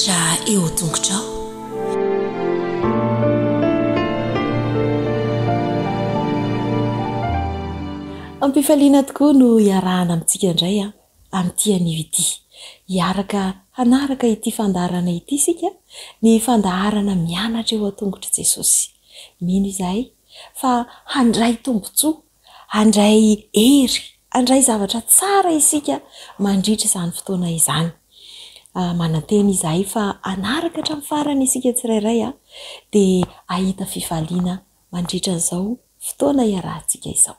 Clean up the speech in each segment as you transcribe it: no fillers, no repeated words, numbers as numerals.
mianatra eo tongotrao. Ampifaliana tokoa no iarahana amintsika indray amin'ity anio ity. Hiaraka hanaraka ity fandaharana ity isika, ny fandaharana mianatra eo an-tongotra Jesosy. Mino izahay fa handray tombontsoa, handray hery, handray zavatra tsara isika mandritra izany fotoana izany. Mananteny izahay fa hanaraka hatramin'ny farany isika tsirairay dia ahita fifaliana mandritra izao fotoana iarahantsika izao.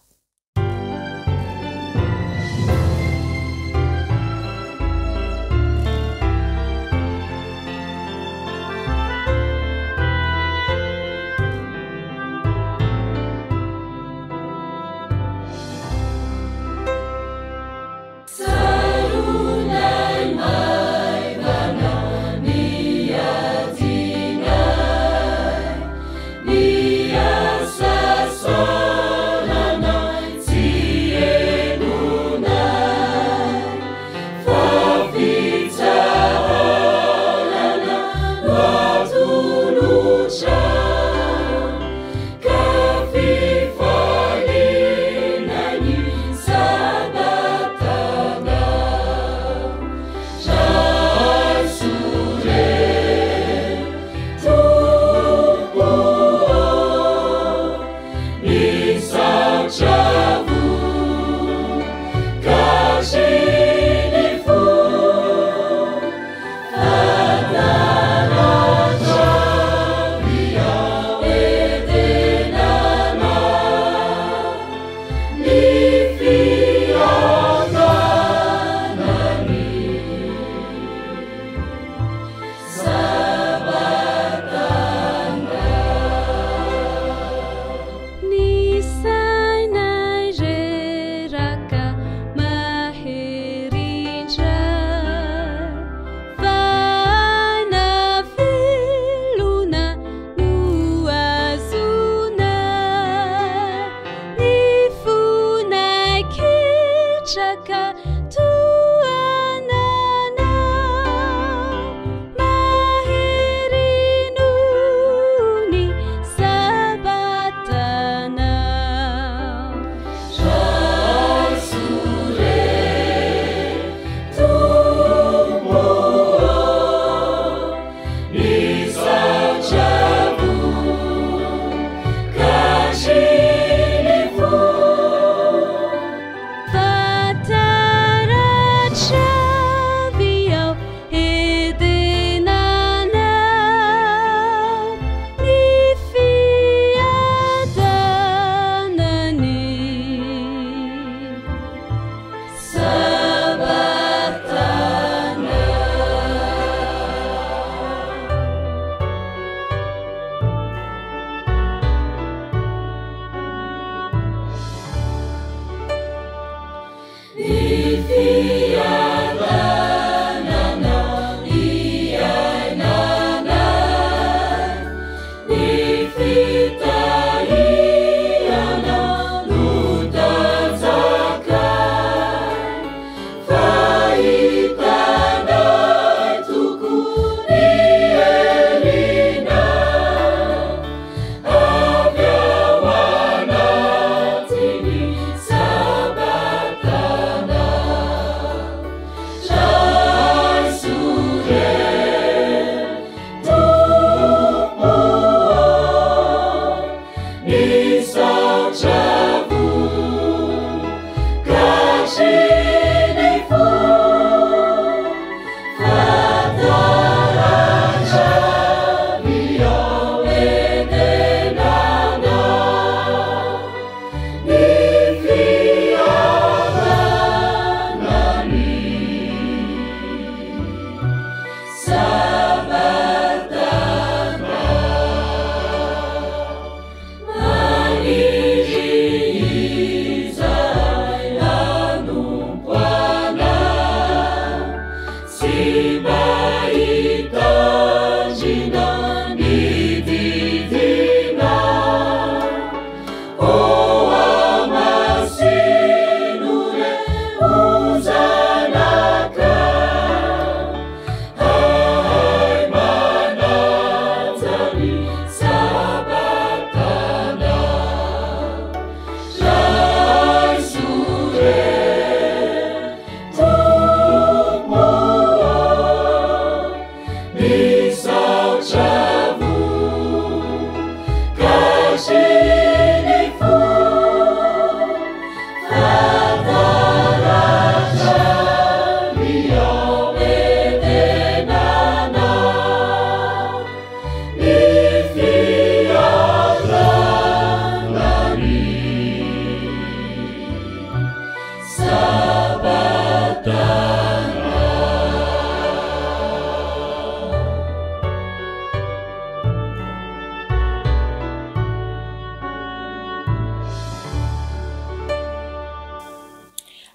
Ni asa solana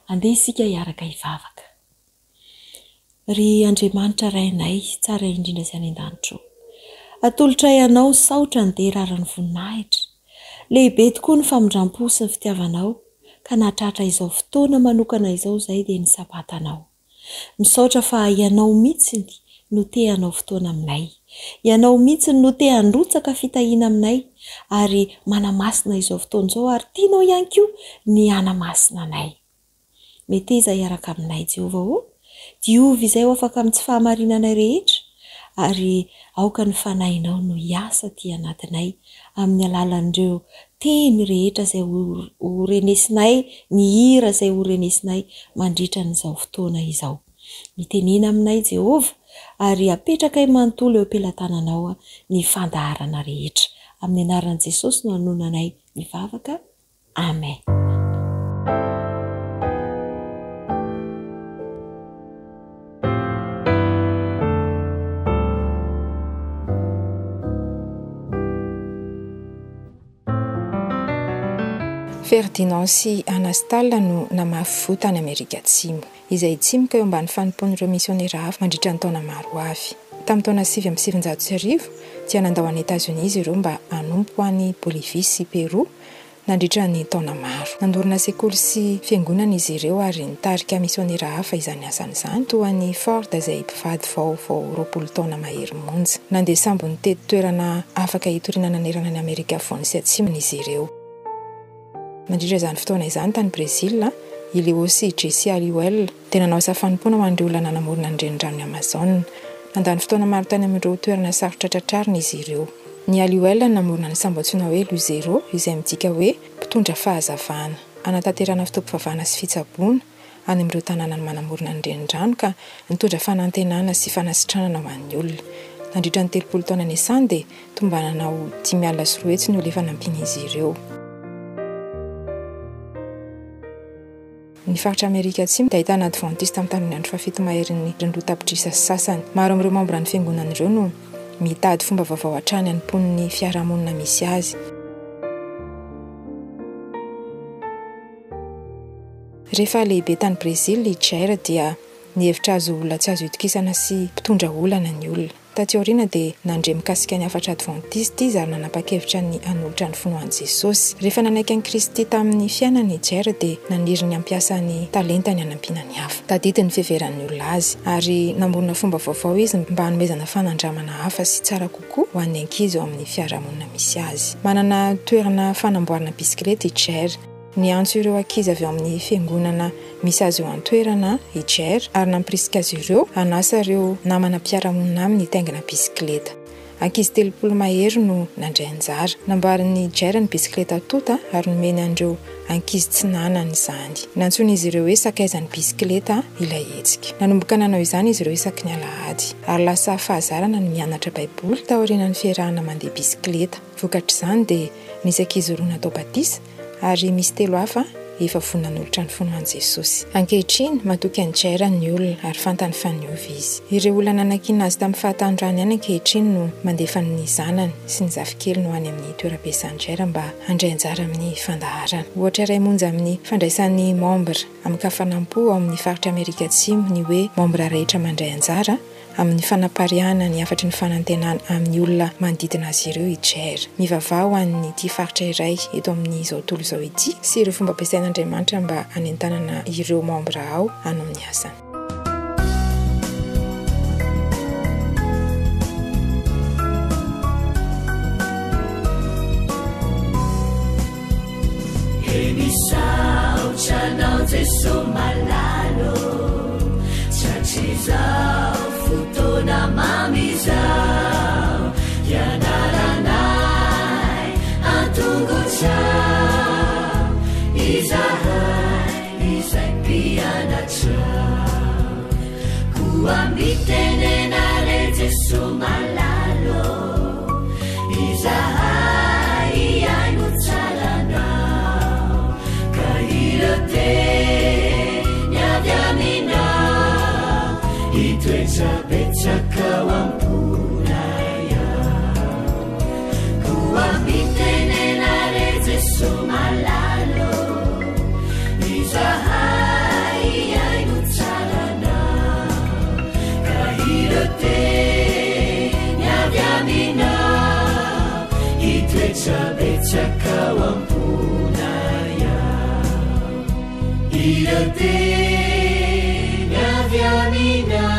andeha isika hiaraka hivavaka. Ry Andriamanitra rainay tsara indrindra sy any an-danitra, atolotra ianao saotra ny derarany voninahitra. Lehibe tokoa ny famindram-po sy ny fitiavanao, ka nahatratra izao fotoana manokana izao izay dia ny sabatanao. Misaotra fa ianao mihitsiny no te hanao fotoana aminay. Ianao mihitsiny no te handrotsaka fitahiana aminay ary manamasina izao fotoana izao ary tianao ihany koa ny hanamasina anay. Meteza hiaraka aminay Jehovah, Diovy izay ho afaka amin'ny tsy fahamarinanay rehetra ary aoka ny fanahinao no hiasa ty anatinay amin'ny alalan'ireo teny rehetra izay ho renesinay, ny hira izay ho renesinay mandritra n'izao fotoana izao. Mitenena aminay Jehovah ary apetraka manontolo eo am-pelatananao ny fandaharana rehetra. Amin'ny anaran'i Jesosy no hanonanay mivavaka. Amen. Ferdinand sy Anastale no namafy voa tany Amerika Atsimo, izay tsimoka eo ambany fanompoan'ireo misionera hafa mandritra ny taona maro avy. Tamin'ny taona 7 dia nandao any États-Unis izy ireo mba hanompo any Bolivie sy Peroa nandritra ny taona maro. Nandorona sekoly sy fiangonana izy ireo ary nitarika misionera hafa izany asan'izany, toa ny Ford izay mpivady vao 20 taona mahery monja. Nandeha sambo ny tety toerana afaka hitorinana nerana ny Amerika Afovoany sy Atsimo izy ireo. Mandritra izany fotoana izany tany Brésil, Ileo sy Jesse Aliwell dia nanao asa fanompoana ho an'ireo olona nanamorona ny renirano Amazon. Nandany fotoana maro tany amin'ireo toerana sarotra tratrarina izy ireo. Ny Aliwell namorona ny sambo antsoina hoe Luzero, izay midika hoe mpitondra fahazavana. Anatanterana fitoam-pivavahana sy fitsaboana any amin'ireo tanàna manamorona ny renirano ka nitondra fanantenana sy fanasitranana ho an'ny olona. Nandritra ny 30 taona niasany dia tomba nanao 5 ny olona efa nampiana izy ireo. Ny faritra Amerika Atsimo dia ahitana Adventiste amin'ny tamin'ny andro fafito maherin'ny rindro tapitrisy sasany. Maro amin'ireo membra ny fiangonan'ireo no mitady fomba vaovao hatrany hanompon'ny fiarahamonina misy azy. Rehefa lehibe tany Brésil, Jair dia nihevitra azo olona tsy azo itokisana sy mpitondra olana ny olona. Taty aoriana dia nandre mikasika ny afatra Adventiste izy ary nanapa-kevitra ny hanolotra ny finoan'i Jesosy. Rehefa nanaiky an'i Kristy tamin'ny fiainany, Jair dia naniry ny ampiasa ny talentany hanampiana ny hafa. Tadidiny ny fiheveran'ny olona azy ary namorona fomba vaovao izy mba hanomezana fanandramana hafa sy tsara kokoa ho an'ny ankizy eo amin'ny fiarahamonina misy azy. Manana toerana fanamboarana bisikilety i Jair. Ny antso ireo ankizy avy amin'ny fiangonana misy azy eo an-toerana i Jair ary nampirisika azy ireo hanasa ireo namana mpiarahamonina aminy hitaingina bisikileta. Ankizy 30 mahery no nandray anjara. Nambarin'ny Jair ny bisikileta tota ary nomeny an'ireo ankizy tsy nanany izany. Nantsoin'izy ireo hoe sakaizan'ny bisikileta ilay hetsika. Nanomboka nanao izany izy ireo isaky ny alahady ary lasa fahazarana ny mianatra baiboly taorian'ny fiarahana mandeha bisikileta. Vokatr'izany dia nisy ankizy roa natao batisa ary misy 3 hafa efa vonan'olotra ny finoan'i Jesosy. Ankehitriny matoky an'i Jair ny olona ary fantany faniovy izy. Ireo olona nanankiana azy tamin'ny fahatanjahany ihany ankehitriny no mandefa ny zanany sy ny zafikely no any amin'ny toeram-piasan'i Jair mba handray anjara amin'ny fandaharana. Ohatra iray monja amin'ny fandraisan'ny membre amin'ny kafanampo amin'ny faritra Amerika Atsimo ny hoe membre rehetra mandray anjara amin'ny fanapariana ny afatry ny fanantenana amin'ny olona manodidina azy ireo i Jair. Mivavao an'ny ity faritra iray eto amin'izao tontolo izao ity sy ireo fomba ampiasain'Andriamanitra mba hanentanana ireo membre ao hanao ny asany. Futona mamizao yanaranai atungutau izai pianachau kuambitene nare Jesu malalo izai ainutsalanau kahirote nyadiamina Betsa wampunaya kuambitene nare Jesu malalo izahai betsabetsaka amponaya irateny avy amina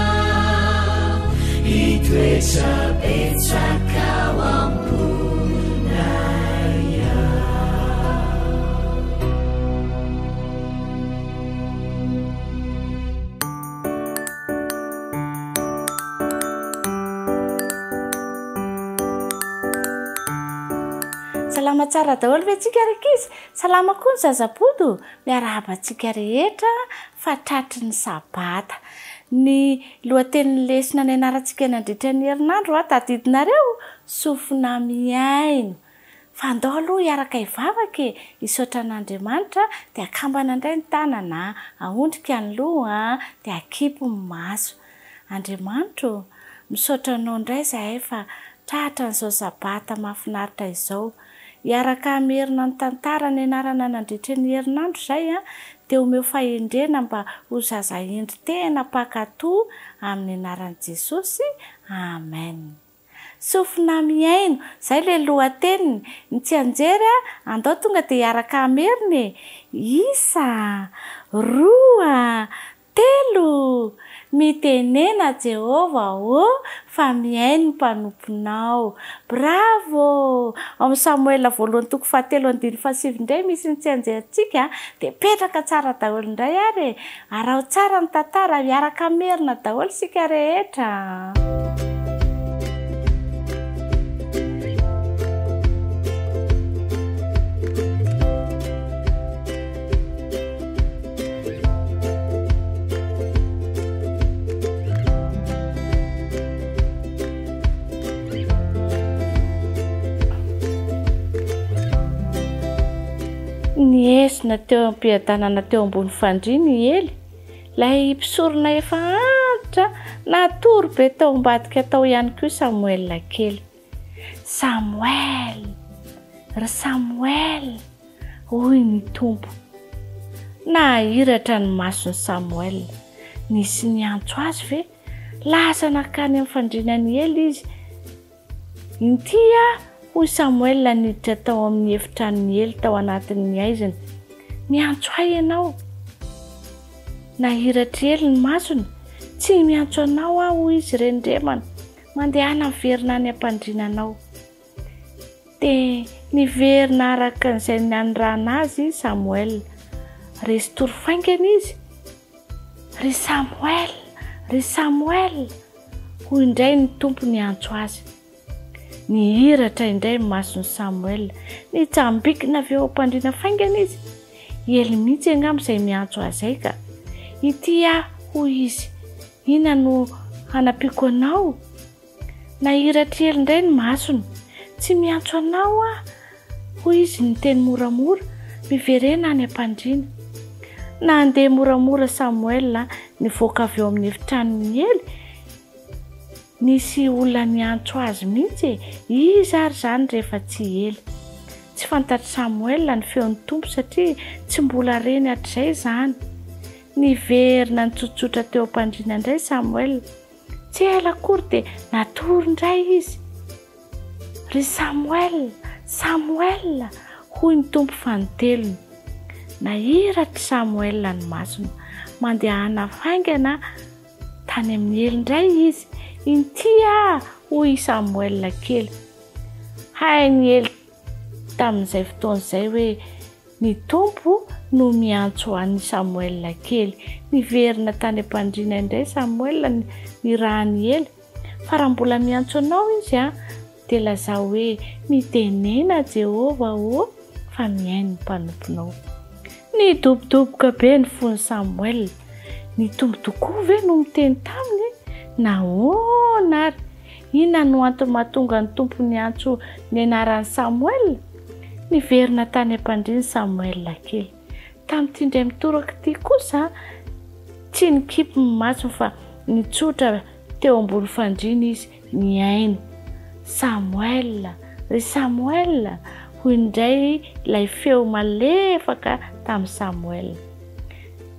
itoetrabetsaka amponaya. Salama tsara daholo ve tsika raiky izy? Salama koa ny zazabodo, miarahaba antsika rehetra fa tratry ny sabata. Ny lohatenin'ny lesona ny anarantsika nandritra ny herinandro tadidinareo sofina miaino. Fa andao aloha hiaraka hivavaka hisaotra an'Andriamanitra dia akambana indray ny tanana, ahondrika ny loha dia akipy ny maso. Andriamanitra misaotra anao indray zahay fa tratra n'izao sabata mahafinaritra izao. Hiaraka amerina ny tantara ny anarana nandritra ny herinandro izay dia omeo fahendrena mba ho zaza endry tena mpakatoa amin'ny anaran'i Jesosy. Amen. Sofina miaino, izay ilay lohateniny. Ny tsy anjery andao tonga dia hiaraka amerina. Isa, roa, telo. Mitenena Jehova fa miaino ny mpanomponao. Bravo! Amin'ny Samuela 1:7-7 indray misy ny tsy anjerantsika dia petraka tsara daholo indray ary. Arao tsara ny tantara, miaraka amerina daholo sika rehetra. Niesina teo am-piadanana teo ambony fandriana Ely, ilay mpisorona efa antitra natory be tao ambadika tao ihany koa Samuel kely. Samuel, ry Samuel, hoy ny tompo. Nahiratra ny mason'ny Samuel. Nisy niantso azy ve? Lasa nakany amin'ny fandrianany Ely izy. Intia hoy Samuel niditra tao amin'ny efitran'ny Ely tao anatin'ny aiziny. Miantso ahy ianao. Nahiratra Ely ny masony. Tsy miantso anao aho izy rendremana. Mandehana miverina any am-pandrinanao. Dia niverina araka izay nanirana azy Samuel. Resy torofaingana izy. Ry Samuel, ry Samuel. Hoy indray ny tompo niantso azy. Nihiratra indray mason'ny Samuel. Nitsambikina avy eo am-pandriana faingana izy. Ely mihitsy angamba izay miantso azay ka. Ity hoy izy. Ina no hanapiko anao? Nahiratra Ely indray ny masony. Tsy miantso anao hoy izy niteny moramora. Miverena any am-pandriana. Nandeha moramora Samuel nivoaka avy eo amin'ny efitran'ny Ely. Nisy olona niantso azy mihitsy. Iza ary zany rehefa tsy Ely. Tsy fantatry Samuel ny feon'ny tompo satria tsy mbola reny hatr'izay zany. Niverina nitsotsotra teo am-pandriana indray Samuel. Tsy ela akory dia natory indray izy. Ry Samuel, Samuel, hoy ny tompo fanotelony. Nahiratra Samuel ny masony. Mandehana faingana tany amin'ny Ely indray izy. Intia hoy Samuel kely. Hainy Ely tamin'izay fotoan'izay hoe ny tompo no miantso an'i Samuel kely. Niverina tany am-pandriana indray Samuel ny rahany Ely. Fa raha mbola miantso anao izy dia lazao hoe mitenena Jehova fa miaino ny mpanomponao. Nidobodoboka be ny fon'ny Samuel. Ny tompo tokoa ve no miteny taminy? Nahoana ary? Inona no antony mahatonga ny tompo niantso ny anaran'i Samuel? Niverina tany am-pandriana Samuel kely. Tamin'ity indray mitoraka ity kosa tsy nikipy ny masony fa nitsotra teo ambony fandriana izy miaino. Samuel, ry Samuel, hoy indray ilay feo malefaka tamin'ny Samuel.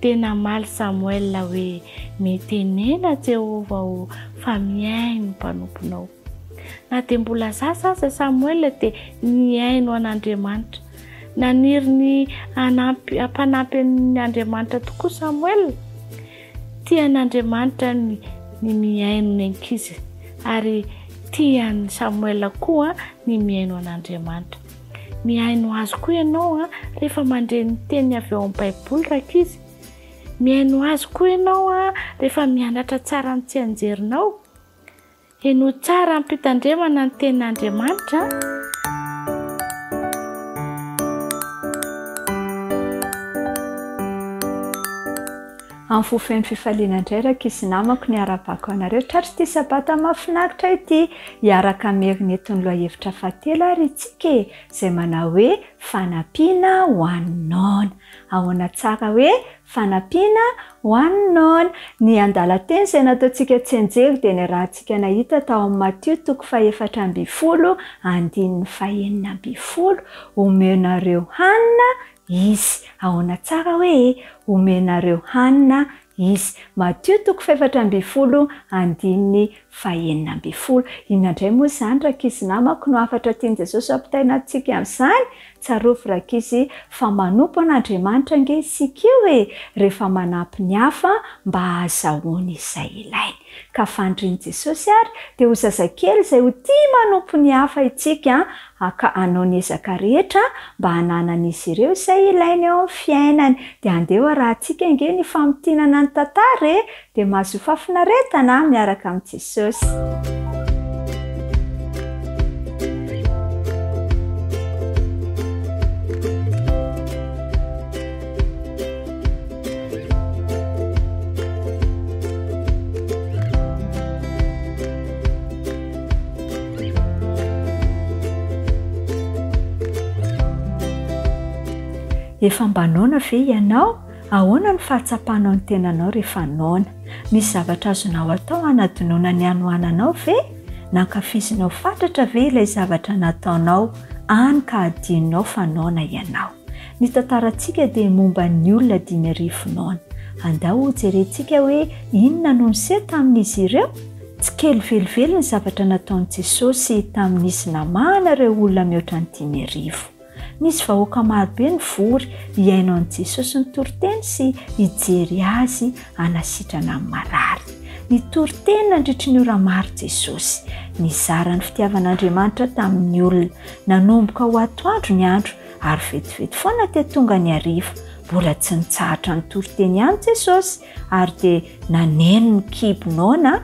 Tena maly Samuel hoe mitenena Jehova fa miaino ny mpanomponao. na dia mbola zasa aza Samuel dia niaino an'Andriamanitra. Naniry ny hampanampy ny Andriamanitra tokoa Samuel. Tian'Andriamanitra ny miaino ny ankizy ary tian'ny Samuel koa ny miaino an'Andriamanitra. Miaino azy koa ianao rehefa mandre ny teny avy ao amin'ny Baiboly rankizy. Miaino azy koa ianao rehefa mianatra tsara ny tsy anjerinao. Haino tsara ampitandremana ny tenin'Andriamanitra. Amin'ny fofeny fifaliana indray rankizy namako ny ara-pako anareo tratry ity sabata mahafinaritra ity hiaraka merina eto ny lohahevitra fahatelo ary itsika izay manao hoe fanampiana ho an'ny naona. Ahoana tsara hoe fanampiana ho an'ny naona. Ny andalan-teny izay nataontsika tsenjery dia ny rahantsika nahita tao amin'ny Matio 4:40 andininy 4:40 omenareo hanina izy. Ahoana tsara hoe omenareo hanina izy. Matio 4:40 andininy 4:40. Inandray moa izany rankizy namako no afatra tiany Jesosy ampitaina antsika amin'izany. Tsarovy rankizy fa manompo an'Andriamanitra nge isika io rehefa manampy ny hafa mba hahazahoana izay ilainy. Ka fandriany Jesosy ary dia ho zazakely izay ho tia manompo ny hafa itsika ka hanao ny ezaka rehetra mba hananana izy ireo izay ilainy eo amin'ny fiainany. Dia andeha raha antsika nge ny famotinana ny tantara dia mahazo fafinaretana miaraka amin'ny Jesosy. Efa mba naona ve ianao? Ahoana ny fahatsapanao ny tenanao rehefa naona? Misy zavatra azonao atao hanadinoana ny anohananao ve? Nankafizinao fatratra ve ilay zavatra nataonao any ka adinonao fa naona ianao? Ny tantarantsika dia momba ny olona 5,000 naona. Andao jerentsika hoe inona no niseho tamin'izy ireo? Tsy kely velively ny zavatra nataon'i Jesosy tamin'izy namahana ireo olona mihoatra ny 5,000. Nisy vahoaka marobe ny vory hiaino an'i Jesosy ny toriteny sy hijery azy hanasitrana amin'ny marary. Ny toriteny nandritry ny ora maro Jesosy. Nizara ny fitiavan'Andriamanitra tamin'ny olona. Nanomboka ho atoandro ny andro ary vetivety foana te tonga ny hariva. Mbola tsy nitsahatra ny toriteny ihany Jesosy ary dia naneno ny kibonona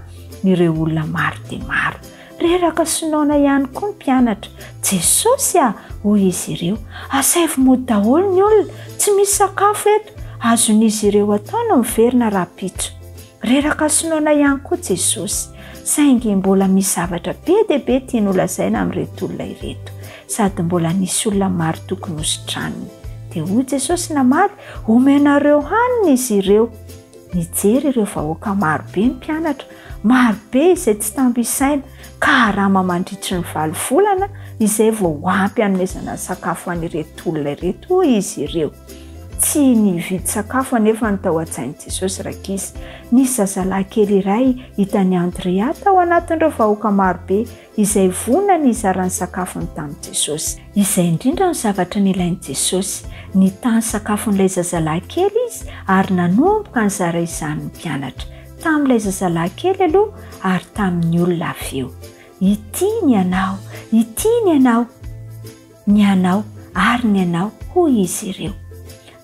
ireo olona maro dia maro. Reraka sy naona ihany koa ny mpianatra. Jesosy hoy izy ireo, asaivo mody daholo ny olona, tsy misy sakafo eto, azon'izy ireo atao no miverina raha-pitso. Reraka sy naona ihany koa Jesosy, saingy mbola misy zavatra be dia be tiany holazaina amin'ireto olona ireto, sady mbola nisy olona maro tokony hositraniny. Dia hoy Jesosy namaly, omenareo hanina izy ireo. Nijery ireo vahoaka marobe ny mpianatra, marobe izay tsy tambisaina, ka rama mandritry ny 7 volana izay vao ampy hanomezana sakafo an'ireto olona ireto izy ireo. Tsy nividy sakafo anefa ny tao an-tsain'i Jesosy rankizy. Nisy zazalahy kely iray hitany Andrea tao anatin'ireo vahoaka marobe izay vonona ny izarany sakafony tamin'i Jesosy. Izay indrindra ny zavatra nilain'i Jesosy. Nitany sakafon'ilay zazalahy kely izy ary nanomboka nizara izany ny mpianatra. Tamin'ilay zazalahy kely aloha ary tamin'ny olona avy eo. Ity ny anao, ity ny anao, ny anao ary ny anao hoy izy ireo.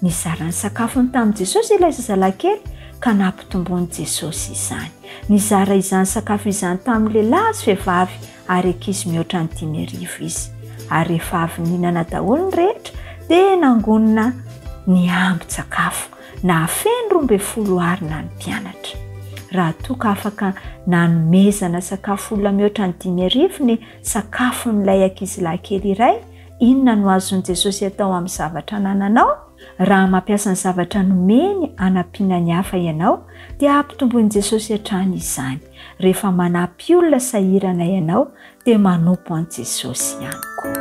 Nizara ny sakafony tamin'i Jesosy ilay zazalahy kely ka nampitombony Jesosy izany. Nizara izany sakafo izany tamin'ny lehilahy sy vehivavy ary ankizy mihoatra ny 5,000 izy. Ary rehefa avy nihinana daholo ny rehetra dia nangonina ny ambin-tsakafo na feno 12 arina ny mpianatra. Raha toa ka afaka nanomezana sakafo olona mihoatra ny 5,000 ny sakafon'ilay ankizilahy kely iray, inona no azon'i Jesosy atao amin'ny zavatra nananao? Raha mampiasa ny zavatra nomeny hanampiana ny hafa ianao dia ampitomboin'i Jesosy hatrany izany. Rehefa manampy olona sahirana ianao dia manompo an'i Jesosy ihany koa.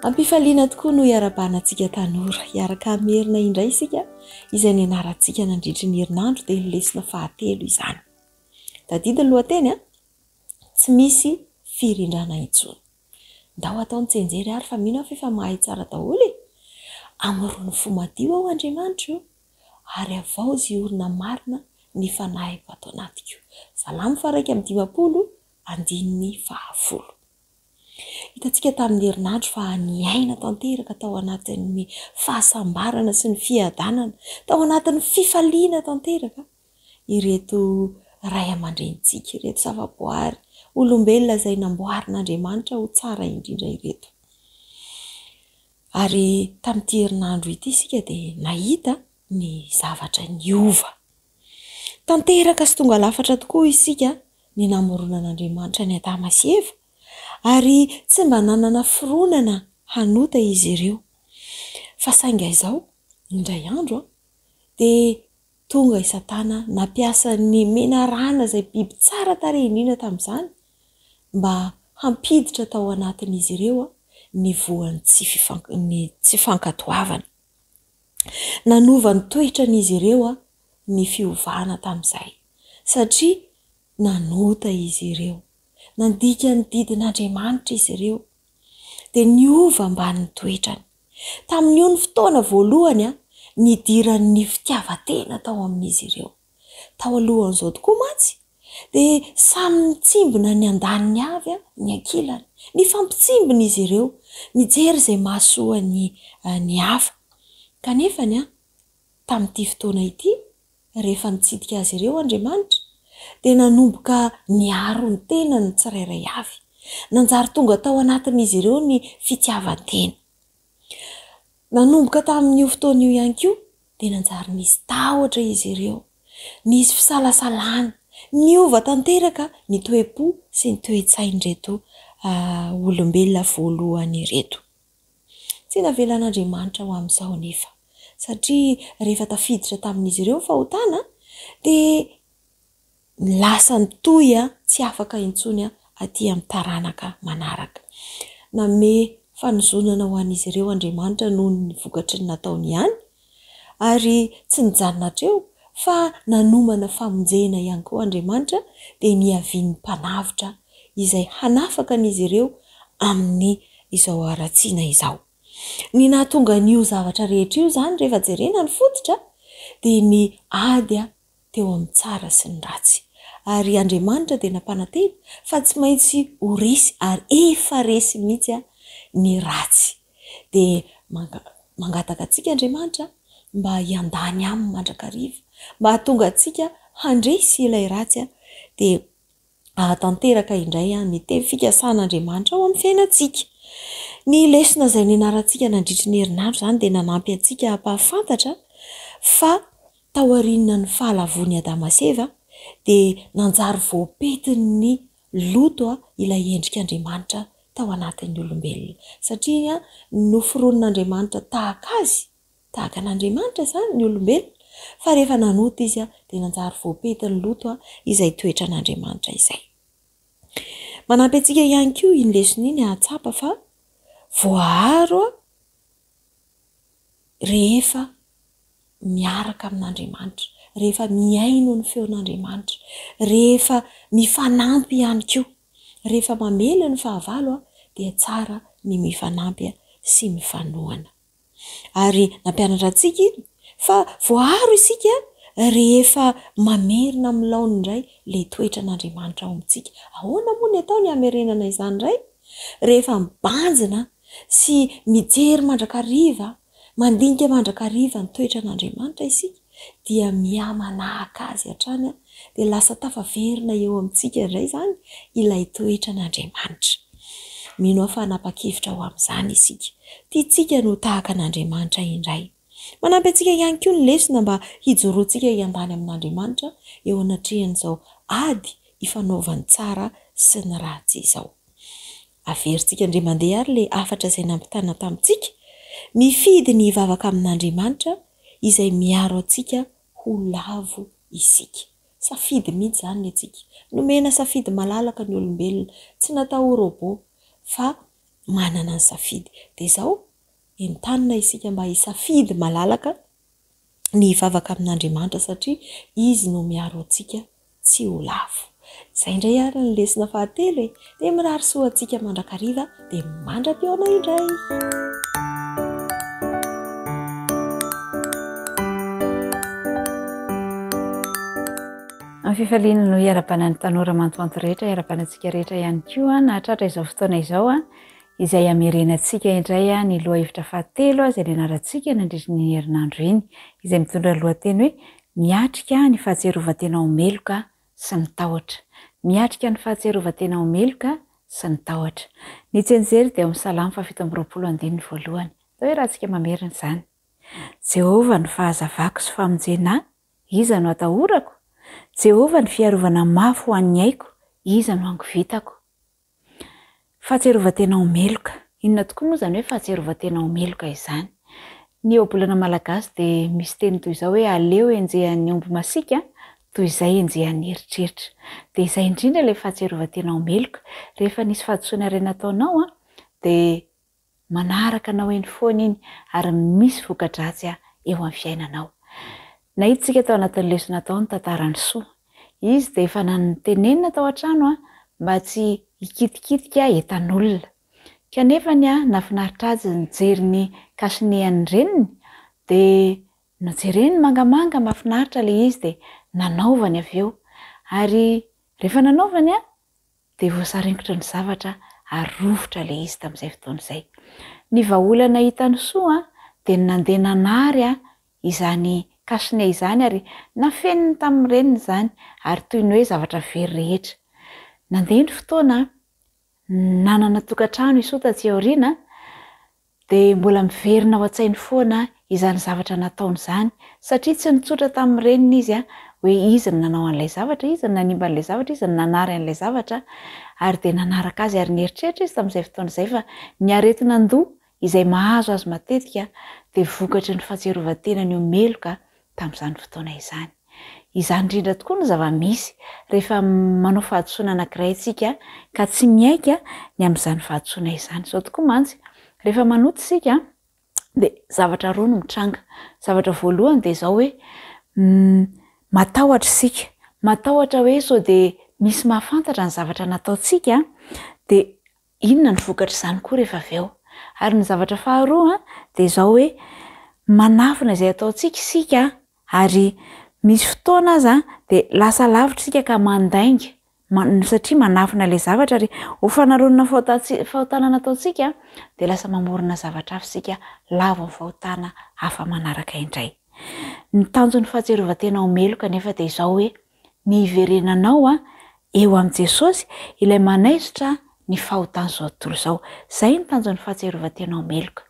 Ampifaliana tokoa no iarabanantsika tanora, iaraka merina indray isika izay ny anarantsika nandritry ny herinandro dia lesona fahatelo izany. Tadidi ny lohateny a, tsy misy firindrana intsony. Ndao ataony tsenjery ary fa mino fa efa mahay tsara daholo e. Amorony fo madio ao Andriamanitra io, ary avao zy orina marina ny fanahiko ato anatiko. Salamo 1:20. Hitantsika tamin'ny herinandro fa niaina tanteraka tao anatin'ny fahasambarana sy ny fiadanana, tao anatin'ny fifaliana tanteraka ireto ray aman-drenitsika, ireto zavaboary, olombelona izay namboarin'Andriamanitra ho tsara indrindra ireto. Ary tamin'ity herinandro ity isika dia nahita ny zavatra niova. Tanteraka sy tonga lafatra tokoa isika ny namoronan'Andriamanitra ny Adama sy Eva, ary tsy mba nanana fironana hanota izy ireo. Fa sainga izao, indray andro dia tonga i Satana nampiasa ny menarana izay biby tsara tarehy indrindra tamin'izany mba hampiditra tao anatin'izy ireo ny voan'ny tsy fankatoavana. Nanova ny toetran'izy ireo ny fiovana tamin'izay, satria nanota izy ireo, nandika ny didin'Andriamanitra izy ireo, dia niova ambany toetrany. Tamin'io ny fotoana voalohany nidiran'ny fitiavan-tena tao amin'izy ireo. Tao alohan'izao tokoa mantsy dia samy mitsimbona ny andaniny avy ny ankilany, ny fampitsimbona izy ireo, mijery izay mahasoa ny hafa. Kanefa tamin'ity fotoana ity, rehefa nitsidika azy ireo Andriamanitra, dia nanomboka niaro ny tenany tsirairay avy, nanjary tonga tao anatin'izy ireo ny fitiavan-tena. Nanomboka tamin'io fotoana io ihany koa dia nanjary nisy tahotra izy ireo, nisy fisalasalana, niova tanteraka ny toe-po sy ny toe-tsain'ireto olombelona voalohany ireto. Tsy navelan'Andriamanitra ho amin'izao nefa, satria rehefa tafiditra tamin'izy ireo fahotana dia lasa nitoy tsy afaka intsony aty amin'ny taranaka manaraka. Name fanozonana ho an'izy ireo Andriamanitra noho ny vokatry ny nataony ihany, ary tsy nijanona hatreo fa nanomana famonjena ihany koa Andriamanitra dia niavian'ny mpanavotra izay hanafaka an'izy ireo amin'ny izao aratsiana izao. Ny nahatonga n'io zavatra rehetra io zany rehefa jerena ny fototra dia ny ady teo amin'ny tsara sy ny ratsy. Ary Andriamanitra dia nampanantena fa tsy maintsy ho resy ary efa resy mihitsy ny ratsy. Dia mangataka antsika Andriamanitra mba hiandany aminy mandrakariva, mba hahatonga antsika handresy ilay ratsy dia tanteraka indray ny teny fikasan'Andriamanitra ao amin'ny fiainantsika. Ny lesona izay nianarantsika nandritry ny herinandro zany dia nanampy antsika hampahafantatra fa tao aoriana ny fahalavon'ny Adama sy Eva dia nanjary voapetin'ny loto ilay endrik'Andriamanitra tao anatin'ny olombelona, satria noforonon'Andriamanitra tahaka an'Andriamanitra zany ny olombelona, fa rehefa nanota izy dia nanjary voapetin'ny loto izay toetran'Andriamanitra izay. Manampy antsika ihany koa iny lesona iny ahatsapa fa voaharo rehefa miaraka amin'Andriamanitra, rehefa miaino ny feon'Andriamanitra, rehefa mifanampy ihany koa, rehefa mamely ny fahavalo dia tsara ny mifanampy sy mifanohana. Ary nampianatra antsika iny fa voaharo isika rehefa mamerina amin'ny laony indray ilay toetran'Andriamanitra ao amintsika. Ahoana moa ny atao ny hamerenana izany indray? Rehefa mibanjina sy mijery mandrakariva, mandinika mandrakariva ny toetran'Andriamanitra isika dia mihamanahaka azy hatrany dia lasa tafaverina eo amintsika indray zany ilay toetran'Andriamanitra. Mino aho fa nanapa-kevitra ho amin'izany isika. Tiantsika no tahaka an'Andriamanitra indray. Manampy antsika ihany koa ny lesona mba hijoroantsika hiandany amin'Andriamanitra eo anatrehan'izao ady ifanaovany tsara sy ny ratsy izao. Averintsika indray mandeha ary ilay afatra izay nampitana tamintsika, mifidy ny hivavaka amin'Andriamanitra izay miaro antsika ho lavo isika. Safidy mihitsy zany antsika. Nomena safidy malalaka ny olombelona, tsy natao robot fa manana ny safidy. Dia izao entanina isika mba hisafidy malalaka ny hivavaka amin'Andriamanitra satria izy no miaro antsika tsy ho lafo. Izay indray ary ny lesona fahatelo dia mirary soa antsika mandrakariva dia mandra-pioana indray. Amin'ny fifaliana no iarabanan'ny tanora mantoanto rehetra, iarabanantsika rehetra ihany koa nahatratra izao fotoana izao izay amerenantsika indray ny lohahevitra fahatelo izay nianarantsika nandritra ny herinandro iny, izay mitondra lohateny hoe miatrika ny fahatserovan-tena ho meloka sy ny tahotra. Miatrika ny fahatserovan-tena ho meloka sy ny tahotra. Ny tsenjery dia amin'ny Salamo 7:1. Tao hoe raha tsika mamerina izany. Jehova ny fahazavako sy famonjena, iza no atahorako? Jehova ny fiarovana mafy ho an'ny aiko, iza no angovitako? Fahatserovan-tena ho meloka. Inona tokoa moa izany hoe fahatserovan-tena ho meloka izany? Ny ohabolana malagasy dia misy teny toy izao hoe aleo enjehan'ny omby masika toy izay enjehan'ny eritreritra. Dia izay indrindra ilay fahatserovan-tena ho meloka. Rehefa nisy fahadisoana iray nataonao dia manaraka anao eny foana iny ary misy voka-dratsy eo amin'ny fiainanao. Nahitsika tao anatin'ny lesona tao ny tantaran'ny Soa. Izy dia efa nanitenenina tao an-trano mba tsy hikitikitika entan'olona. Kanefa nafinaritra azy nijery ny kasinehany reniny dia nijereny mangamanga mafinaritra ilay izy dia nanaovany avy eo. Ary rehefa nanaovany dia voasaringitra ny zavatra ary rovotra ilay izy tamin'izay fotoana izay. Ny vahaolana hitan'ny Soa dia nandeha nanary izany kasine izany ary nafeniny tamin'ny reniny izany ary toy ny hoe zavatra very rehetra. Nandeha ny fotoana nanana tokantrano i Soa taty aoriana dia mbola miverina ao an-tsainy foana izany zavatra nataony izany satria tsy nitsotra tamin'ny reniny izy hoe izy ny nanao an'ilay zavatra, izy ny nanimba an'ilay zavatra, izy ny nanary an'ilay zavatra ary dia nanaraka azy ary nieritreritra izy tamin'izay fotoana izay fa ny aretin'an-doha izay mahazo azy matetika dia vokatry ny fahatserovan-tenany ho meloka tamin'izany fotoana izany. Izany indrindra tokoa ny zava-misy rehefa manao fahadisoana anankiray isika ka tsy miaika ny amin'izany fahadisoana izany. Izao tokoa mantsy rehefa manoto isika dia zavatra roa no mitranga. Zavatra voalohany dia izao hoe matahotra isika. Matahotra hoe sao dia misy mahafantatra ny zavatra nataontsika dia inona ny vokatra izany koa rehefa avy eo. Ary ny zavatra faharoa dia izao hoe manafina izay ataontsika isika ary misy fotoana aza dia lasa lavitra isika ka mandainga satria manafina ilay zavatra ary ho fanaronana fahotana nataontsika dia lasa mamorona zavatra hafa isika lavo amin'ny fahotana hafa manaraka indray. Ny tanjon'ny fahatserovan-tena ho meloka nefa dia izao hoe ny iverenanao eo amin'i Jesosy ilay manaisotra ny fahotana izao tontolo izao. Izay ny tanjon'ny fahatserovan-tena ho meloka.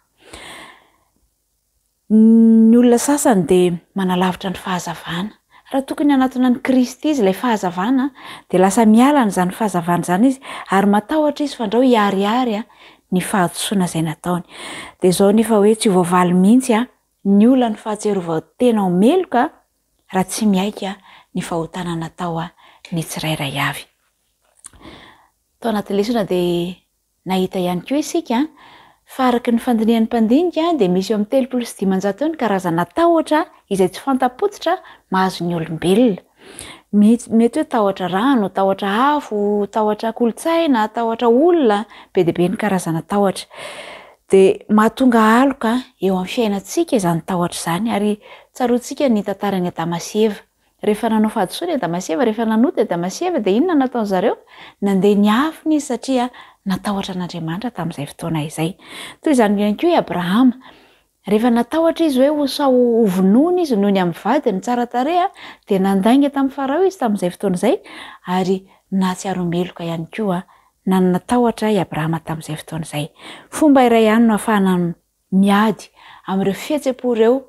Ny olona sasany dia manalavitra ny fahazavana. Raha tokony hanatona ny Kristy izy ilay fahazavana dia lasa miala n'izany fahazavana izany izy ary matahotra izy fandrao hiariary ny fahadisoana izay nataony. Dia izao nefa hoe tsy voavaly mihitsy ny olona ny fahatserovan-tena ho meloka raha tsy miaika ny fahotana natao ny tsirairay avy. Tao anaty lesona dia nahita ihany koa isika fa araky ny fandinihan'ny mpandinika dia misy eo amin'ny 3,500 ny karazana tahotra izay tsy fantapotsitra mahazo ny olombelona. Mety hoe tahotra rano, tahotra afo, tahotra kolotsaina, tahotra olona, be dia be ny karazana tahotra. Dia mahatonga aloka eo amin'ny fiainantsika izany tahotra izany ary tsaroantsika ny tantaran'i Adama sy Eva. Rehefa nanao fahadisoana Adama sy Eva, rehefa nanoto Adama sy Eva dia inona nataon zareo? Nandeha niafina izy satria natahotra an'Andriamanitra tamin'izay fotoana izay. Toy izany ihany koa i Abrahama. Rehefa natahotra izy hoe ho vonoina izy noho ny amin'ny vadiny tsara tarehy dia nandainga tamin'ny Farao izy tamin'izay fotoana izay ary nahatsiaro meloka ihany koa nanana tahotra i Abrahama tamin'izay fotoana izay. Fomba iray ihany no ahafahana miady amin'ireo fihetsem-po ireo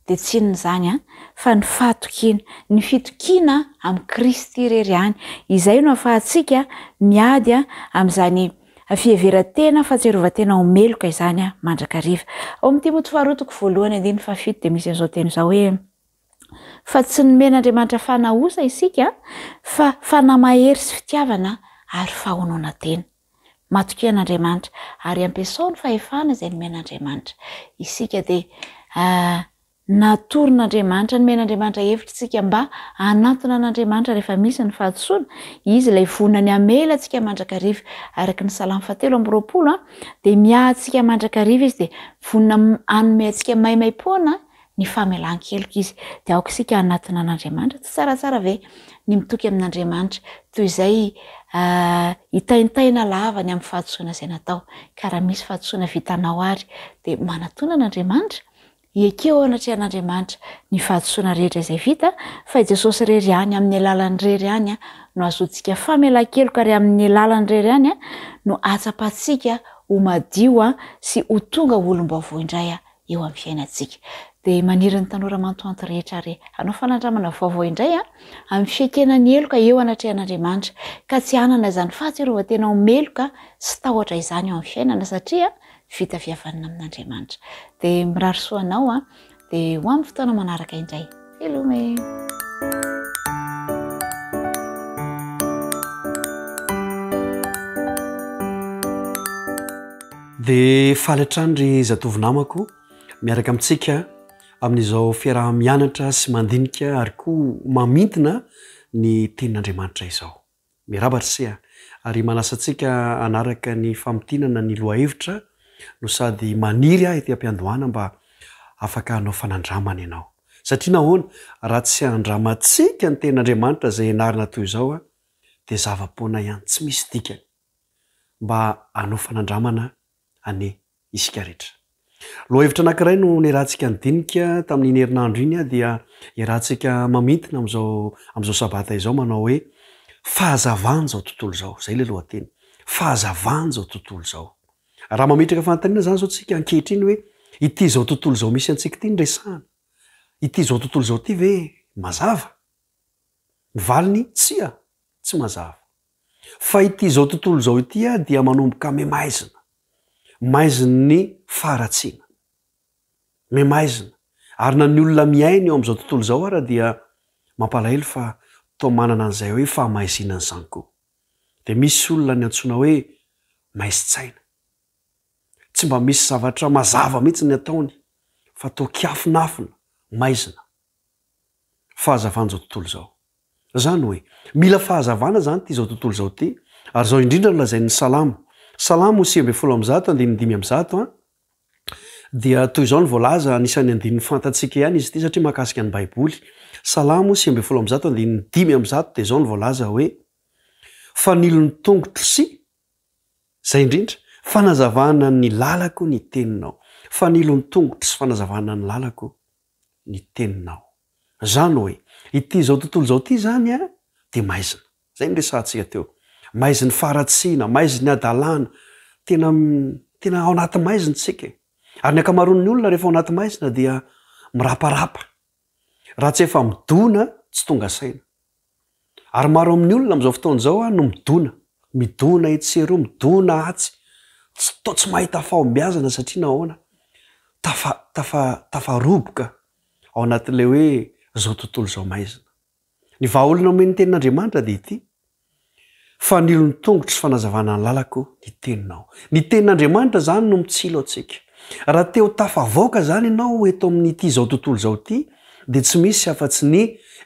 dia tsy inona izany fa ny fahatokiana, ny fitokiana amin'ny Kristy irery ihany. Izay no ahafahantsika miady amin'izany fiheveran-tena fahatserovan-tena ho meloka izany mandrakariva. Ao amin'ny Timoty 2:1-7 dia misy an'izao teny izao hoe fa tsy nomen'Andriamanitra fanahosa isika fa fanahy mahery sy fitiavana ary fahonoana tena. matoki an'Andriamanitra ary ampiasao ny fahefana izay nomen'Andriamanitra. Isika dia natoron'Andriamanitra nomen'Andriamanitra hevitritsika mba hanatona an'Andriamanitra rehefa misy ny fahatosoana. Izy ilay vonany amela antsika mandrakariva araka ny Salamo 7:20 dia miahantsika mandrakariva izy dia vonona anome antsika maimaim-poana ny famelan-keloka izy. Dia aoka isika hanatona an'Andriamanitra. Tsy tsaratsara ve ny mitoky amin'Andriamanitra toy izay hitaintaina lavany amin'ny fahatosoana izay natao. Ka raha misy fahatosoana vitanao ary dia manatona an'Andriamanitra, ekeo anatrehan'Andriamanitra ny fahatosoana rehetra izay vita, fa i Jesosy rery ihany amin'ny alalan'ny rery ihany no azontsika famelan-keloka ary amin'ny alalan'ny rery ihany no atsapatsika ho madio sy ho tonga olom-baovao indray eo amin'ny fiainantsika. Dia maniry ny tanora mantoanto rehetra ary hanao fanandramana vaovao indray amin'ny fiekenan'ny heloka eo anatrehan'Andriamanitra, ka tsy hanana izany fahatsiarovan-tena ho meloka sy tahotra izany eo amin'ny fiainana satria vita fihavanana amin'Andriamanitra. Dia mirary soanao dia ho amin'ny fotoana manaraka indray. Velome. Dia faly hatrany ry zatovy namako miaraka amintsika amin'izao fiaraha-mianatra sy mandinika ary koa mamintona ny tenin'Andriamanitra izao. Mirabatra sia ary manasantsika anaraka ny famintinana ny lohahevitra no sady maniry ety am-piandohana mba afaka hanao fanandramana ianao. Satria nahoana raha tsy handramantsika ny tenin'Andriamanitra izay ianarana toy izao dia zava-poana ihany tsy misy dikany mba hanao fanandramana ane isika rehetra. Lohahevitra anankiray no niarahantsika nidinika tamin'iny herinandro iny dia iarahantsika mamintona amin'izao sabata izao manao hoe fahazavana izao tontolo izao. Zay ilay lohateny. Fahazavana izao tontolo izao. Raha mametraka fanontaniana zany izao tsika ankehitriny hoe ity izao tontolo izao misy antsika ity ndresana. Ity izao tontolo izao ity ve mazava? Ny valiny tsy mazava. Fa ity izao tontolo izao ity dia manomboka memaizina. Maiziny faharatsiana. Memaizina. Ary na ny olona miaina eo amin'izao tontolo izao ara dia mampalahelo fa toa manana an'izay hoe fahamaizinana izany koa. Dia misy olona ny antsoina hoe maizin-tsaina. Tsy mba misy zavatra mazava mihitsy ny ataony fa toa kiafinafina, maizina. Fahazavana izao tontolo izao. Zany hoe mila fahazavana zany ity izao tontolo izao ity ary izao indrindra no lazain'ny Salamo. Salamo 9:5 dia toy izao ny voalaza anisan'ny andinin'ny fantatsika ihany izy ity satria mahakasika ny Baiboly. Salamo 9:5 dia izao ny voalaza hoe fanilo ny tongotro sy zay indrindra fanazavana ny lalako ny teninao. Fanilo ny tongotro sy fanazavana ny lalako ny teninao. Zany hoe ity izao tontolo izao ity zany dia maizina. Zay ny resahantsika teo. Maiziny faharatsiana, maiziny adalana, tena ao anaty maizina tsika. Ary ny akamaroan'ny olona rehefa ao anaty maizina dia miraparapa. Raha tsy efa midona tsy tonga saina. Ary maro amin'ny olona amin'izao fotoana izao no midona etsero, midona atsy. Tsy mahita fahombiazana satria nahoana tafaroboka ao anatin'ilay hoe izao tontolo izao maizina. Ny vahaolona omeny tenin'Andriamanitra dia ity. Fanilo ny tongotro sy fanazavana ny lalako ny teninao. Ny tenin'Andriamanitra zany no mitsilo antsika. Raha teo tafavoaka zany ianao eto amin'ity izao tontolo izao ity dia tsy misy afa-tsy ny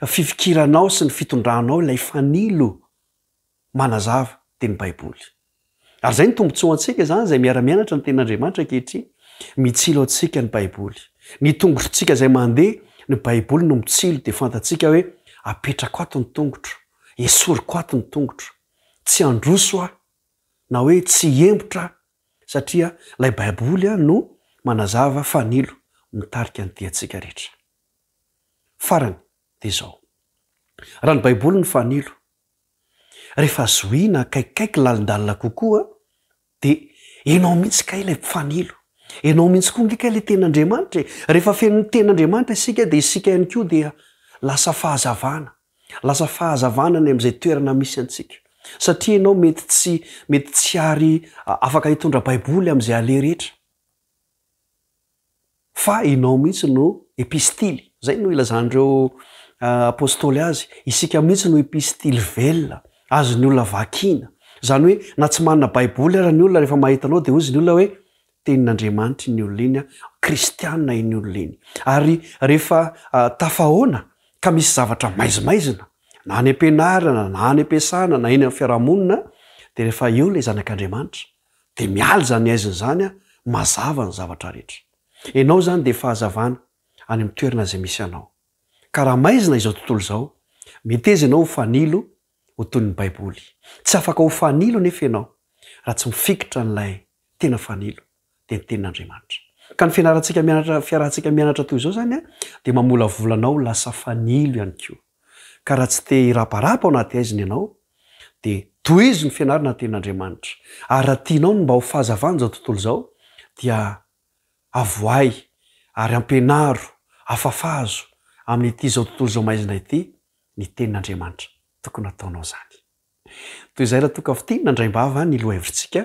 fifikiranao sy ny fitondranao ilay fanilo manazava teny Baiboly. Ary zay ny tombontsoa antsika zany izay miara-mianatra ny tenin'Andriamanitra ankehitriny. Mitsilo antsika ny Baiboly. Ny tongotritsika izay mandeha ny Baiboly no mitsilo dia fantatsika hoe apetrako ato ny tongotro, esoriko ato ny tongotro. Tsy androso na hoe tsy embotra satria ilay Baiboly no manazava fanilo mitarika ny diantsika rehetra. Farany dia izao. Raha ny Baiboly ny fanilo, rehefa zohina kaikaiky lalindalina kokoa dia ianao mihitsy kay ilay fanilo. Ianao mihitsy koa ngeka ilay tenin'Andriamanitra. Rehefa feno ny tenin'Andriamanitra isika dia isika ihany koa dia lasa fahazavana. Lasa fahazavana ny amin'izay toerana misy antsika. Satria ianao mety tsy ary afaka hitondra Baiboly amin'izay ale rehetra. Fa ianao mihitsy no epistily. Zay no ilazan'ireo apôstôly azy. Isika mihitsy no epistily velona, azon'ny olona vakiana. zany hoe na tsy manana baiboly raha ny olona rehefa mahitanao dia ozy ny olona hoe tenin'andriamanitra ny olona iny a kristianina iny olona iny ary rehefa tafahoana ka misy zavatra maizimaizina na any am-pianarana na any am-piasana na eny amin'ny fiarahamonina dia rehefa eo ilay zanak'andriamanitra dia mialy zany aiziny zany a mazava ny zavatra rehetra ianao zany dia fahazavana any amin'ny toerana izay misy anao ka raha maizina izao tontolo izao miteza ianao ho fanilo ho toy ny baiboly tsy afaka ho fanilo nefa ianao raha tsy mifikitra n'ilay tena fanilo dia ny tenin'andriamanitra ka ny fiarahantsika mianatra toy izao zany a dia mamolavolanao lasa fanilo ihany koa ka raha tsy te hiraparapa ao anaty aiziny ianao dia tohizo ny fianarana ny tenin'andriamanitra ary raha tianao no mba ho fahazavana zao tontolo izao dia avoay ary ampianaro afafazo amin'ity zao tontolo izao maizina ity ny tenin'andriamanitra tokony ataonao zany toy izay raha toka fity nandraimbava ny loha hevitritsika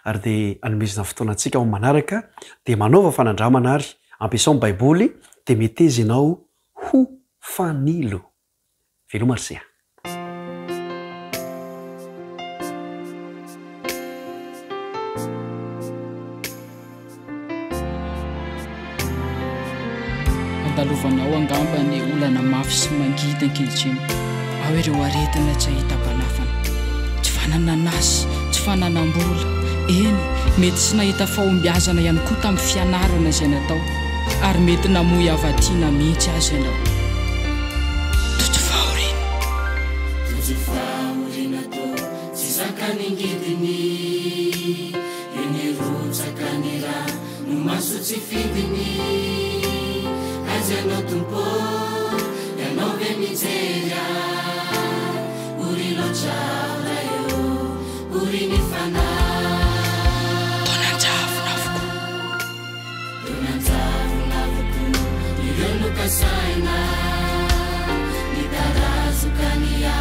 ary dia anomezina fotoanantsika ao manaraka dia manaova fanandramana ary ampiasao ny baiboly dia meteza ianao ho fanilo velomarsia andalovanao angamba ny olana mafy sy mangita ankehitriny ao ireo aretina tsy ahita-panafana tsy fanana nasy tsy fananam-bola eny mety sy nahita fahombiazana ihany koa tamin'ny fianarana izay natao ary mety namoy avatiana mihitsy azy ianao tojo faorina to tsy zakany ngidiny eny rotsakany raha no maso tsy fidiny azy ianao tompo ianao ve mijery uri loatra eo uri ny fanahy saina ni darazukania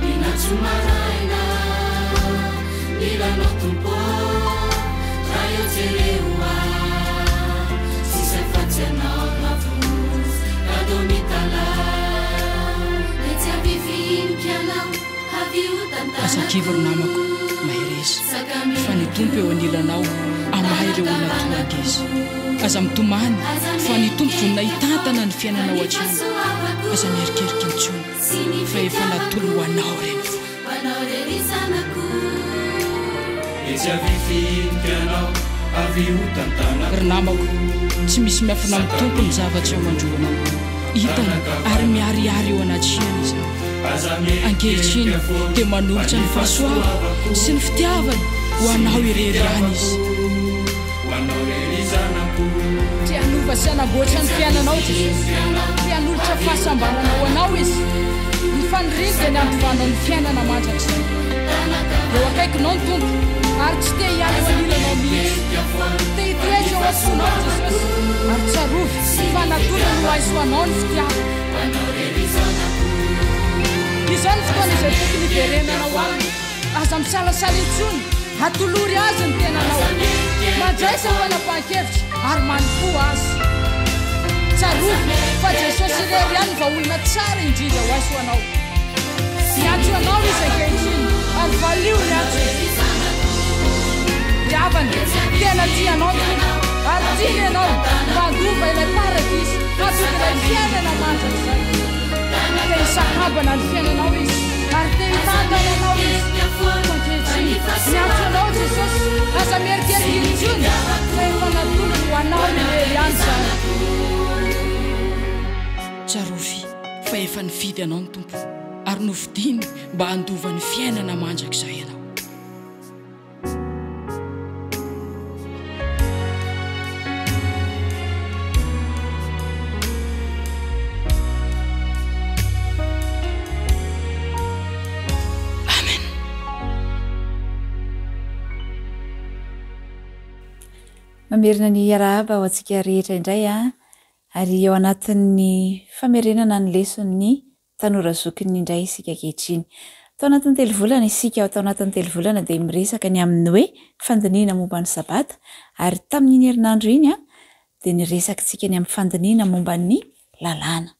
ninachumaraina nilanotumpo rayotereua sisefatianaonavus kadomitala etiavivinkiana asakivaro namako maheresa fa ny tompo eo anilanao amahy ireo olonatoankeza aza mitomany fa ny tompo vonina hitantana ny fiainanao atrano aza mierikerika intsony fa efa natolo ho anao reny ry namako tsy misy miafina amin'ny tompo ny zavatra eo mandroanao hitana ary miariary eo anatriana izy ankehitriny dia manolotra ny fahasoava sy ny fitiavany ho anao ireryany izy ty anova sy anamboatra ny fiainanao jesosy ty anolotra fahasambaranao anao izy ny faniriny dia ny ampivanao ny fiainana mandrak'izay eo akaikinao ny tompo ary tsy te hiany eo anilanao mihitsy te hitoetra eo afonao jesosy ary tsarovy fa natolony ho aisoanao ny fitiava izao ny fotoana izay tokony hiverenanao aminy aza misalasala intsony atolory azy ny tenanao mandraisa ho anam-pankevitra ary manifo azy tsarovy fa jesosy irery ihany va olona tsara indrindra ho aiso anao miantso anao izy ankehitriny ary valio ny antso riavany tena tianao ary tiany ianao mandova ilay paradisy atoky ilay fiainana mandrak'izay te hisakambana ny fiainanao izy ary te hitantana anao izy ankehitriny miantso anao jesosy aza mierikerika intsony fa efa natolony ho anao irery ihany zany tsarovy fa efa nividy anao ny tompo ary novidiny mba handova ny fiainana mandrak'izay ianao mamerina ny arahaba ho antsika rehetra indray ary eo anatin'ny famerenana ny leson'ny tanora zokiny indray isika kehitriny tao anatin'ny telovolana isika tao anatin'ny telovolana dia miresaka ny amin'ny hoe fandiniana momba ny sabata ary tamin'iny herinandro iny dia niresaka tsika ny amin'ny fandiniana momba ny lalàna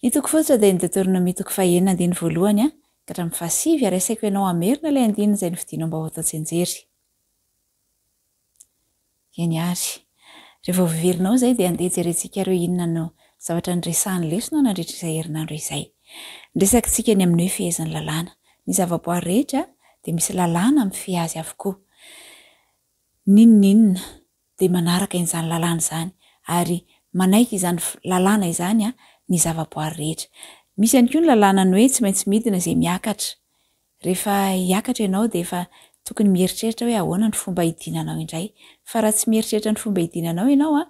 ny toko fototra dia ny Deutéronomie toko 1:1 ka hatramin'ny fahasivy ary asaiko ianao amerina ilay andinina izay novidinao mba ho atao tsenjery. Eny ary rehefa viverinao izay dia andeha jerentsika ireo inona no zavatra nyresahan'ny lesona nandritra izay herinandro izay. Niresakintsika ny amin'ny hoe fehezan'ny lalàna. Ny zavaboary rehetra dia misy lalàna amin'ny fiazy avokoa. Ninonninona dia manaraka izany lalàna izany ary manaiky izany lalàna izany ny zavaboary rehetra. Misy ihany koa ny lalàna ny hoe tsy maintsy midina izay miakatra. Rehefa hiakatra ianao dia efa tokony mieritreritra hoe ahoana ny fomba hidinanao indray. Fa raha tsy mieritreritra ny fomba hidinanao ianao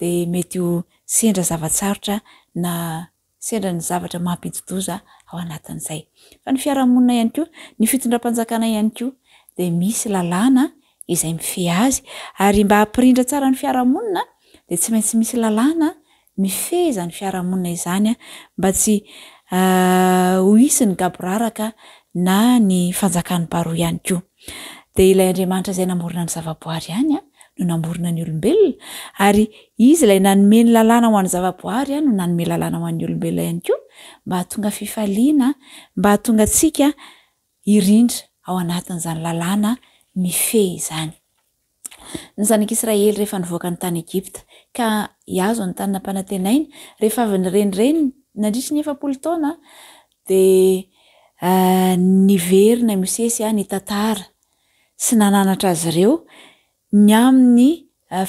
dia mety ho sendra zavatsarotra na sendra ny zavatra mampidi-doza ao anatin'izay. Fa ny fiarahamonina ihany koa, ny fitondram-panjakana ihany koa dia misy lalàna izay mifehy azy ary mba hampirindra tsara ny fiarahamonina dia tsy maintsy misy lalàna mifehy izany fiarahamonina izany mba tsy ho hisy ny gaboraraka na ny fanjakan'ny baroa ihany koa. Dia ilay Andriamanitra izay namorona ny zavaboary ihany no namorona ny olombelona ary izy ilay nanome ny lalàna ho an'ny zavaboary no nanome lalàna ho an'ny olombelona ihany koa mba hahatonga fifaliana, mba hahatonga antsika hirindra ao anatin'izany lalàna mifehy izany. Ny zanak'Israely rehefa nivoaka ny tany Egipta ka hiazo ny tanina mpanantenaina rehefa avy nirenireny nandritra ny 7 taona dia niverina Mosesy ny tantara sy nananatra azy ireo ny amin'ny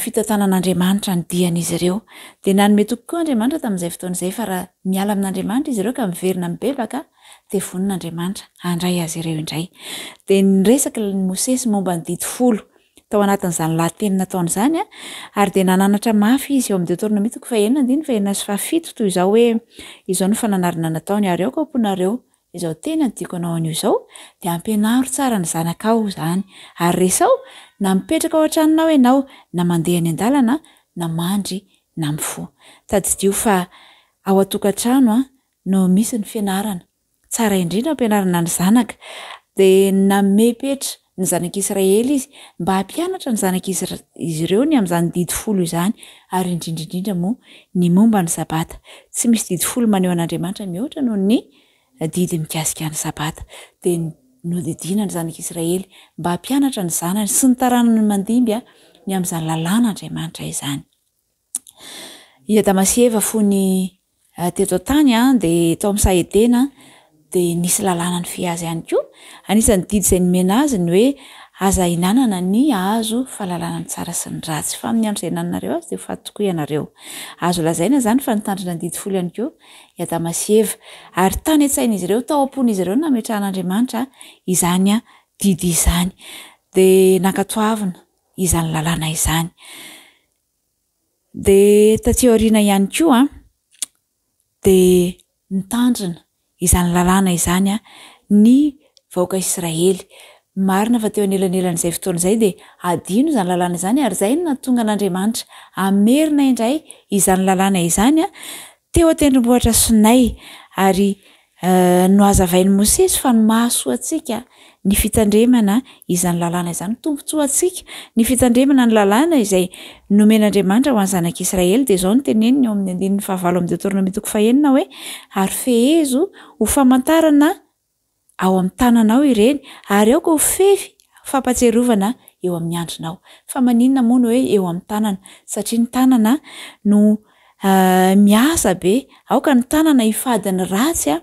fitantanan'Andriamanitra ny dian'izy ireo. Dia nanome tokoa Andriamanitra tamin'izay fotoana izay fa raha miala amin'Andriamanitra izy ireo ka miverina mibebaka dia vonin'Andriamanitra handray azy ireo indray. Dia niresaka ny Mosesy momba ny didy 10 tao anatin'izany lahateny nataony izany ary dia nananatra mafy izy eo amin'ny Deutéronomie 9:9-7 toy izao hoe izao ny fananarana nataony ary aoka amponareo izao teny adiko anao an'io izao dia ampianaro tsara ny zanakao izany ary resao na mipetraka ao an-tranonao ianao na mandeha any an-dalana na mandry na mifoha. Tadidio fa ao an-tokantrano no misy ny fianarana tsara indrindra ampianarana ny zanaka dia namepetra ny zanak'Israely izy mba hampianatra ny zanak'izy ireo ny amin'izany didy 10 izany ary indrindrindrindra moa ny momba ny sabata. Tsy misy didy 10 maneho an'Andriamanitra mihoatra noho ny didy mikasika ny sabata. Dia nodidina ny zanak'Israely mba hampianatra ny zanany sy ny taranany mandimby ny amin'izany lalàna Andriamanitra izany. I Adama sy Eva fony teto tany dia tao amin'ny Saedena dia nisy lalàna ny fiazy ihany koa. Anisan'ny didy izay nomena azy ny hoe aza hinanana ny hazo fahalalana ny tsara sy ny ratsy. Fa amin'ny andro izay hinananareo azy dia faty tokoa ianareo. Azo lazaina izany fa nitandrina ny didy 10 ihany koa i Adama sy Eva ary tany an-tsain'izy ireo tao am-pon'izy ireo nametrahan'Andriamanitra izany didy izany dia nankatoavina izany lalàna izany. Dia taty aoriana ihany koa dia nitandrina izany lalàna izany ny vahoaka Israely. Marina fa teo anelan'elan'izay fotoana izay dia adino izany lalàna izany ary izay no nahatonga an'Andriamanitra amerina indray izany lalàna izany teo an-tendrombohitra Sinay ary no hazavain'i Mosesy fa ny mahasoa antsika ny fitandremana izany lalàna izany, tombontsoa antsika ny fitandremana ny lalàna izay nomen'Andriamanitra ho an'ny zanak'Israely. Dia izao no teneniny eo amin'ny 15 amin'ny Deutéronomie 9 hoe ary fehezo ho famantarana ao amin'ny tananao ireny ary aoka ho fefy fampatserovana eo amin'ny andronao. Fa maninona moa no hoe eo amin'ny tanana satria ny tanana no miasa be, aoka ny tanana hifady ny ratsy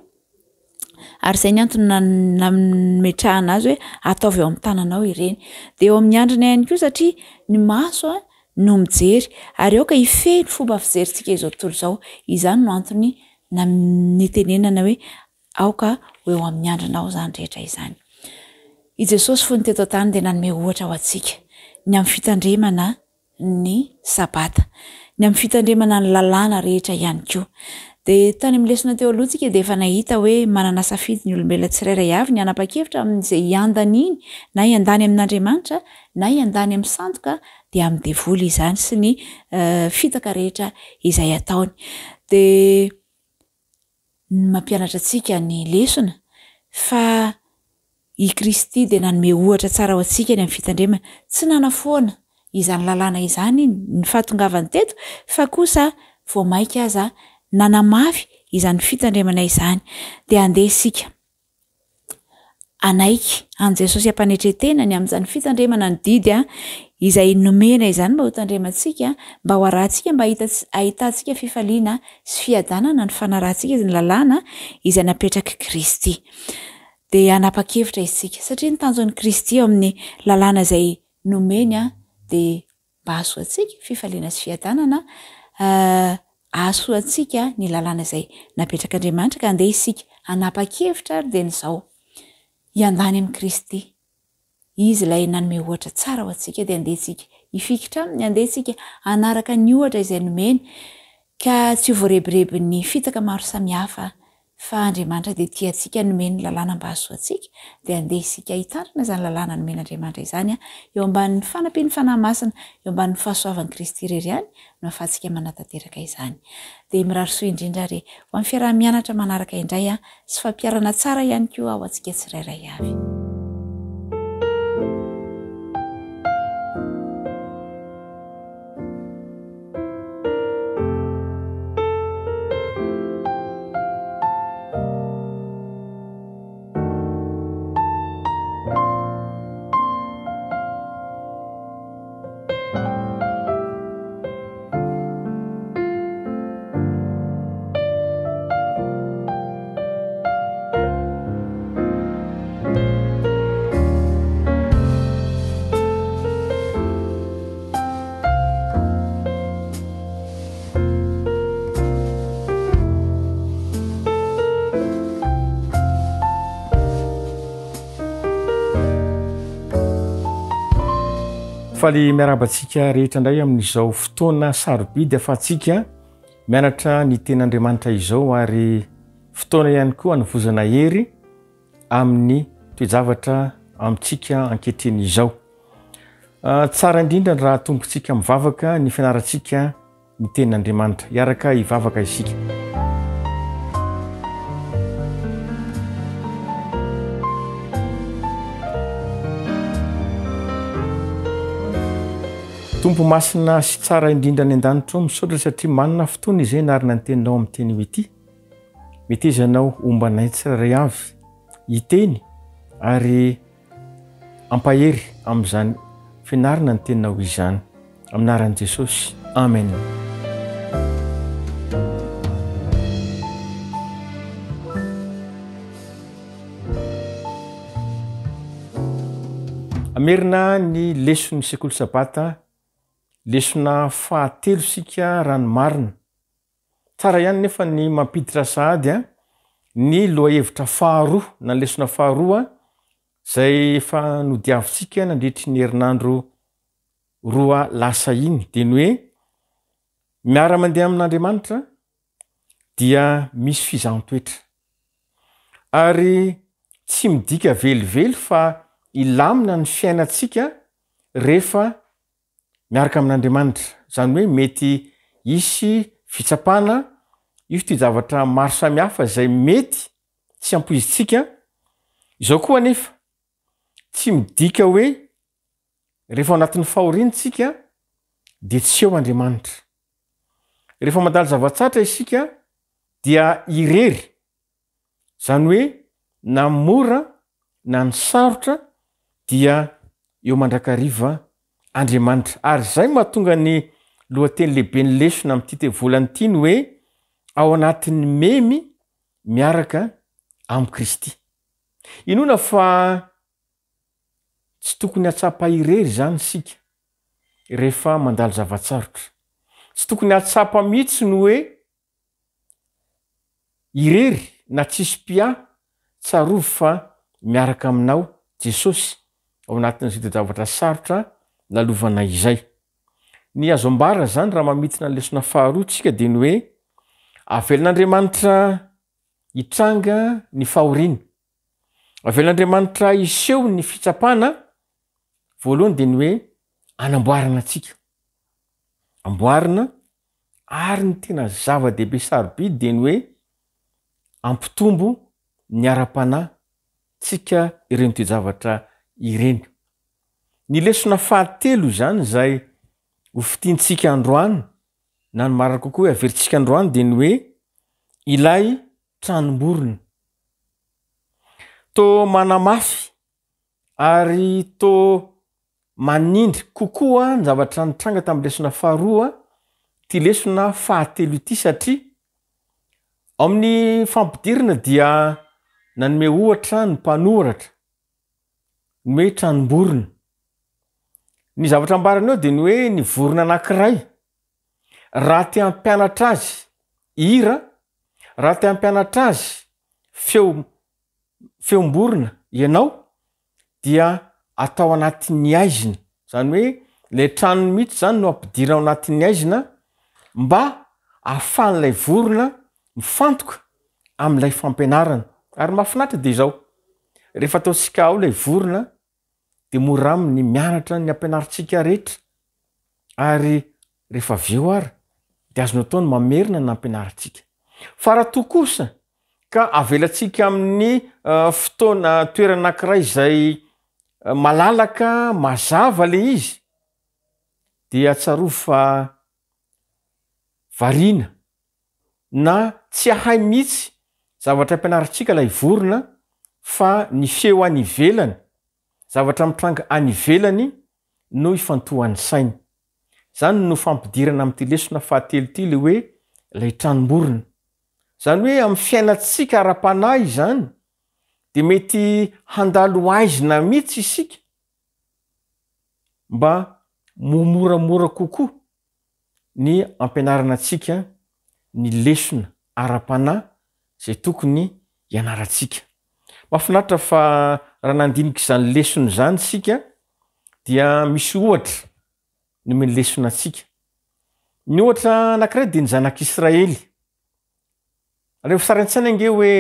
ary izay ny antony nametrahana azy hoe ataovy eo amin'ny tananao ireny. Dia eo amin'ny androna ihany koa satria ny maso no mijery ary aoka hifehy ny fomba fijerintsika izao tontolo izao. Izany no antony nitenenana hoe aoka eo amin'ny andronao izany rehetra izany. I Jesosy fony teto tany dia nanome ohatra ho antsika ny amin'ny fitandremana ny sabata, ny amin'ny fitandremana ny lalàna rehetra ihany koa. Dia tany amin'ny lesona teo aloha tsika dia efa nahita hoe manana safidy ny olombelona tsirairay avy ny hanapa-kevitra amin'izay hiandany iny na hiandany amin'Andriamanitra na hiandany amin'ny sandoka dia amin'ny devoly izany sy ny fitaka rehetra izay ataony. Dia mampianatra antsika ny lesona fa i Kristy dia nanome ohatra tsara ho antsika ny amin'ny fitandremana, tsy nanafoana izany lalàna izany ny fahatongavany teto fa kosa vao maika aza nanamafy izany fitandremana izany dia andeha isika anaiky an Jesosy ampanetretenany amin'izany fitandremana ny didy izay nomena izany mba ho tandremantsika mba ho arahantsika mba ahitantsika fifaliana sy fiadanana ny fanarantsika izy ny lalàna izay napetraka Kristy. Dia anapa-kevitra isika satria ny tanjon'ny Kristy eo amin'ny lalàna izay nomeny dia mba ahasoantsika fifaliana sy fiadanana, ahasoantsika ny lalàna izay napetraka Andriamanitra ka andeha isika anapa-kevitra ary dia n'izao iandany amin'ny Kristy. Izy ilay nanome ohatra tsara ho antsika dia andeha isika ifikitra aminy, andeha isika anaraka ny ohatra izay nomeny ka tsy ho voarebireby ny fitaka maro samihafa fa Andriamanitra dia tiantsika nomeny lalàna mba ahasoantsika dia andeha isika hitandrina izany lalàna nomeny Andriamanitra izany eo ambanin'ny fanampiany fanahy-masina, eo ambanin'ny fahasoavan'i Kristy irery ihany no ahafahantsika manatanteraka izany. Dia mirary soa indrindra ary ho amin'ny fiarah-mianatra manaraka indray sy fampiarana tsara ihany koa ao antsika tsirairay avy. Faly miarabantsika rehetra indray amin'izao fotoana sarobidy afahantsika mianatra ny ten'Andriamanitra izao ary fotoana ihany koa hanovozana hery amin'ny toejavatra amintsika ankehitriny izao. Tsara indrindra raha tombotsika mivavaka ny fianarantsika ny ten'Andriamanitra, hiaraka hivavaka isika. Tompo masina sy tsara indrindra ny an-danitra misaotra satria manana fotoana izay narina ny teninao amin'ny teny ity. Metezanao ombanay tsirairay avy hiteny ary ampahery amin'izany fianarana ny teninao izany. Amin'ny anaran'i Jesosy. Amen. Amerina ny leson'ny sekoly sabata, lesona fahatelo sika rano marina. Tsara ihany nefa ny mampiditra sahady ny lohahevitra faharoa na lesona faharoa zay efa nodiavintsika nandritry ny herinandro roa lasa iny, dia ny hoe miara-mandeha amin'Andriamanitra dia misy fizaham-toetra ary tsy midika velively fa ilamina ny fiainantsika rehefa miaraka amin'Andriamanitra. Zany hoe mety isy fitsapana, isy toejavatra maro samihafa izay mety tsy ampoizitsika. Izao koa nefa tsy midika hoe rehefa anatin'ny fahorinitsika dia tsy eo Andriamanitra. Rehefa mandalo zavatsatra isika dia irery. Zany hoe na mora na ny sarotra dia eo mandrakariva Andriamanitra. Ary zay mahatonga ny lohateny lehibe ny lesona amin'ity tevolany ity ny hoe ao anatin'ny memy miaraka amin'ny Kristy. Inona fa tsy tokony hatsapa irery zany sika rehefa mandalo zavatsarotra. Tsy tokony hatsapa mihitsy ny hoe irery na tsisy pia tsarovy fa miaraka aminao Jesosy ao anatin'izay toejavatra sarotra lalovana izay. Ny azo ambara zany raha mamitina ny lesona faharoa tsika dia ny hoe avelin'Andriamanitra hitranga ny fahoriana. Avelin'Andriamanitra iseho ny fitsapana. Voalohany dia ny hoe anamboarana antsika. Amboarina ary ny tena zava-dehibe sarobidy dia ny hoe ampitombo ny ara-panahy tsika ireny toejavatra ireny. Ny lesona fahatelo zany zay hofitintsika androany na ny marina kokoa hoe averintsika androany dia ny hoe ilay tranomborona. tô manamafy ary tô manindry kokoa ny zavatra nitranga tamin'ny lesona faharoa ty lesona fahatelo ity satria amin'ny fampidirana dia nanome ohatra ny mpanoratra ny hoe tranomborona ny zavatra ambarana eo dia ny hoe ny vorona anankiray raha te hampianatra azy hira raha te hampianatra azy feomborona ianao dia atao anatin'ny aizina zany hoe le tranony mihitsy zany no ampidirana ao anatin'ny aizina mba ahafahan'ilay vorona mifantoka amin'ilay fampianarana ary mahafinaritra dia izao rehefa ataontsika ao ilay vorona dia mora aminy mianatra ny ampianarantsika rehetra ary rehefa aveo ary dia azonao taony mamerina ny ampianarantsika fa raha toa kosa ka avelantsika amin'ny fotoana toerana anankiray izay malalaka mazava le izy dia tsaroa fa variana na tsy ahay mihitsy zavatra ampianarantsika ilay vorona fa ny feo any ivelany zavatra mitranga any ivelany no ifantohan'ny sainy zany no fampidirana amin'ity lesona fahatelo ity le hoe ilay tranomborona zany hoe amin'ny fiainantsika ara-panahy zany dia mety handalo aizina mihitsy isika mba momoramora kokoa ny ampianarana antsika ny lesona ara-panahy zay tokony ianarantsika mahafinaritra fa raha nandinika izany lesona zany sika dia misy ohatra nomeny lesona antsika ny ohatra anankiray dia ny zanak'Israely rehefa sarantsana ange hoe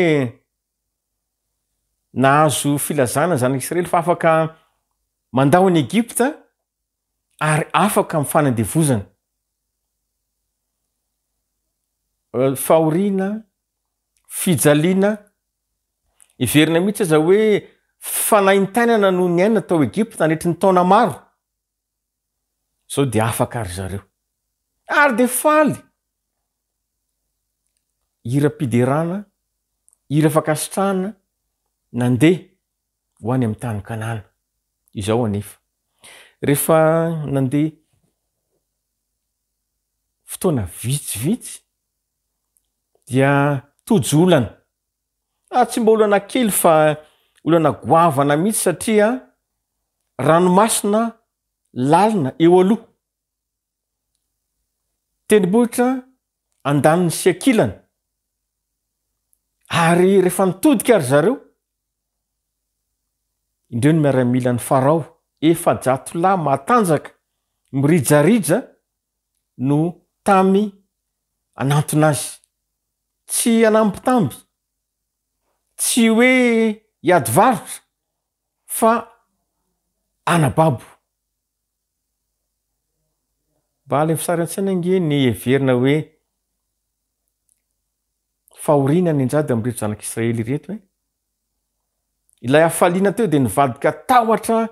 nahazo filazana zanak'Israely fa afaka mandao any Egypta ary afaka mifanandevozana fahoriana fijaliana iverina mihitsy aza hoe fanaintainana no ny aina tao Egypta nandritry ny taona maro zao dia afaka ary zareo ary dia faly ira-piderana ira-fakasitrahana nandeha ho any amin'ny tany Kanana izao anefa rehefa nandeha fotoana vitsivitsy dia tojo olana tsy mba olana kely fa olana goavana mihitsy satria ranomasina lalina eo aloha tendrombohitra andaniny sy ankilana ary rehefa nitodika ary zareo indreo ny miara-mila ny Farao efa jatolahy matanjaka mirijarija no tamy anantona azy tsy anampitamby tsy hoe hiady varotra fa anababo mba le fisarantsana ange ny heverina hoe fahoriana ny anjady amin'ireto zanak'Israely reto hoe ilay hafaliana teo dia nivadika tahotra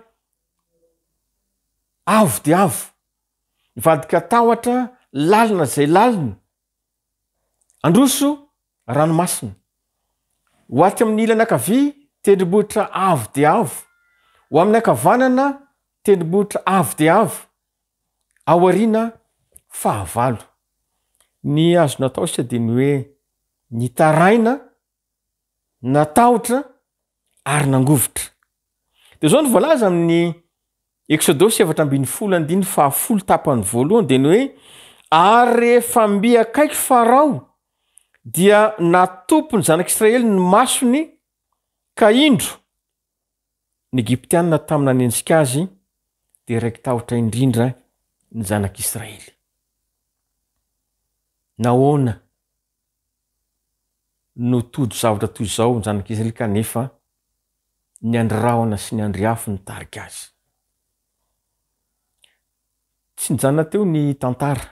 avo dia avo nivadika tahotra lalina zay lalina androso ranomasina ho aty amin'ny ilany ankavia tendrombohitra avo dia avo ho amin'ny ankavanana tendrombohitra avo dia avo aoriana fahavalo ny azona atao sisa dia ny hoe nitaraina natahotra ary nangovotra dia zao ny voalaza amin'ny Exodosy 7:10 tapany voalohany dia ny hoe ary rehefa mbiakaiky Farao dia natopo ny zanak'Israely ny masony ka indro ny Egyptianina tamina nanenjika azy dia raiky tahotra indrindra ny zanak'Israely nahoana no todo zavatra toy izao ny zanak'Israely kanefa ny androraona sy ny andriafo ny tarika azy tsy nijanona teo ny tantara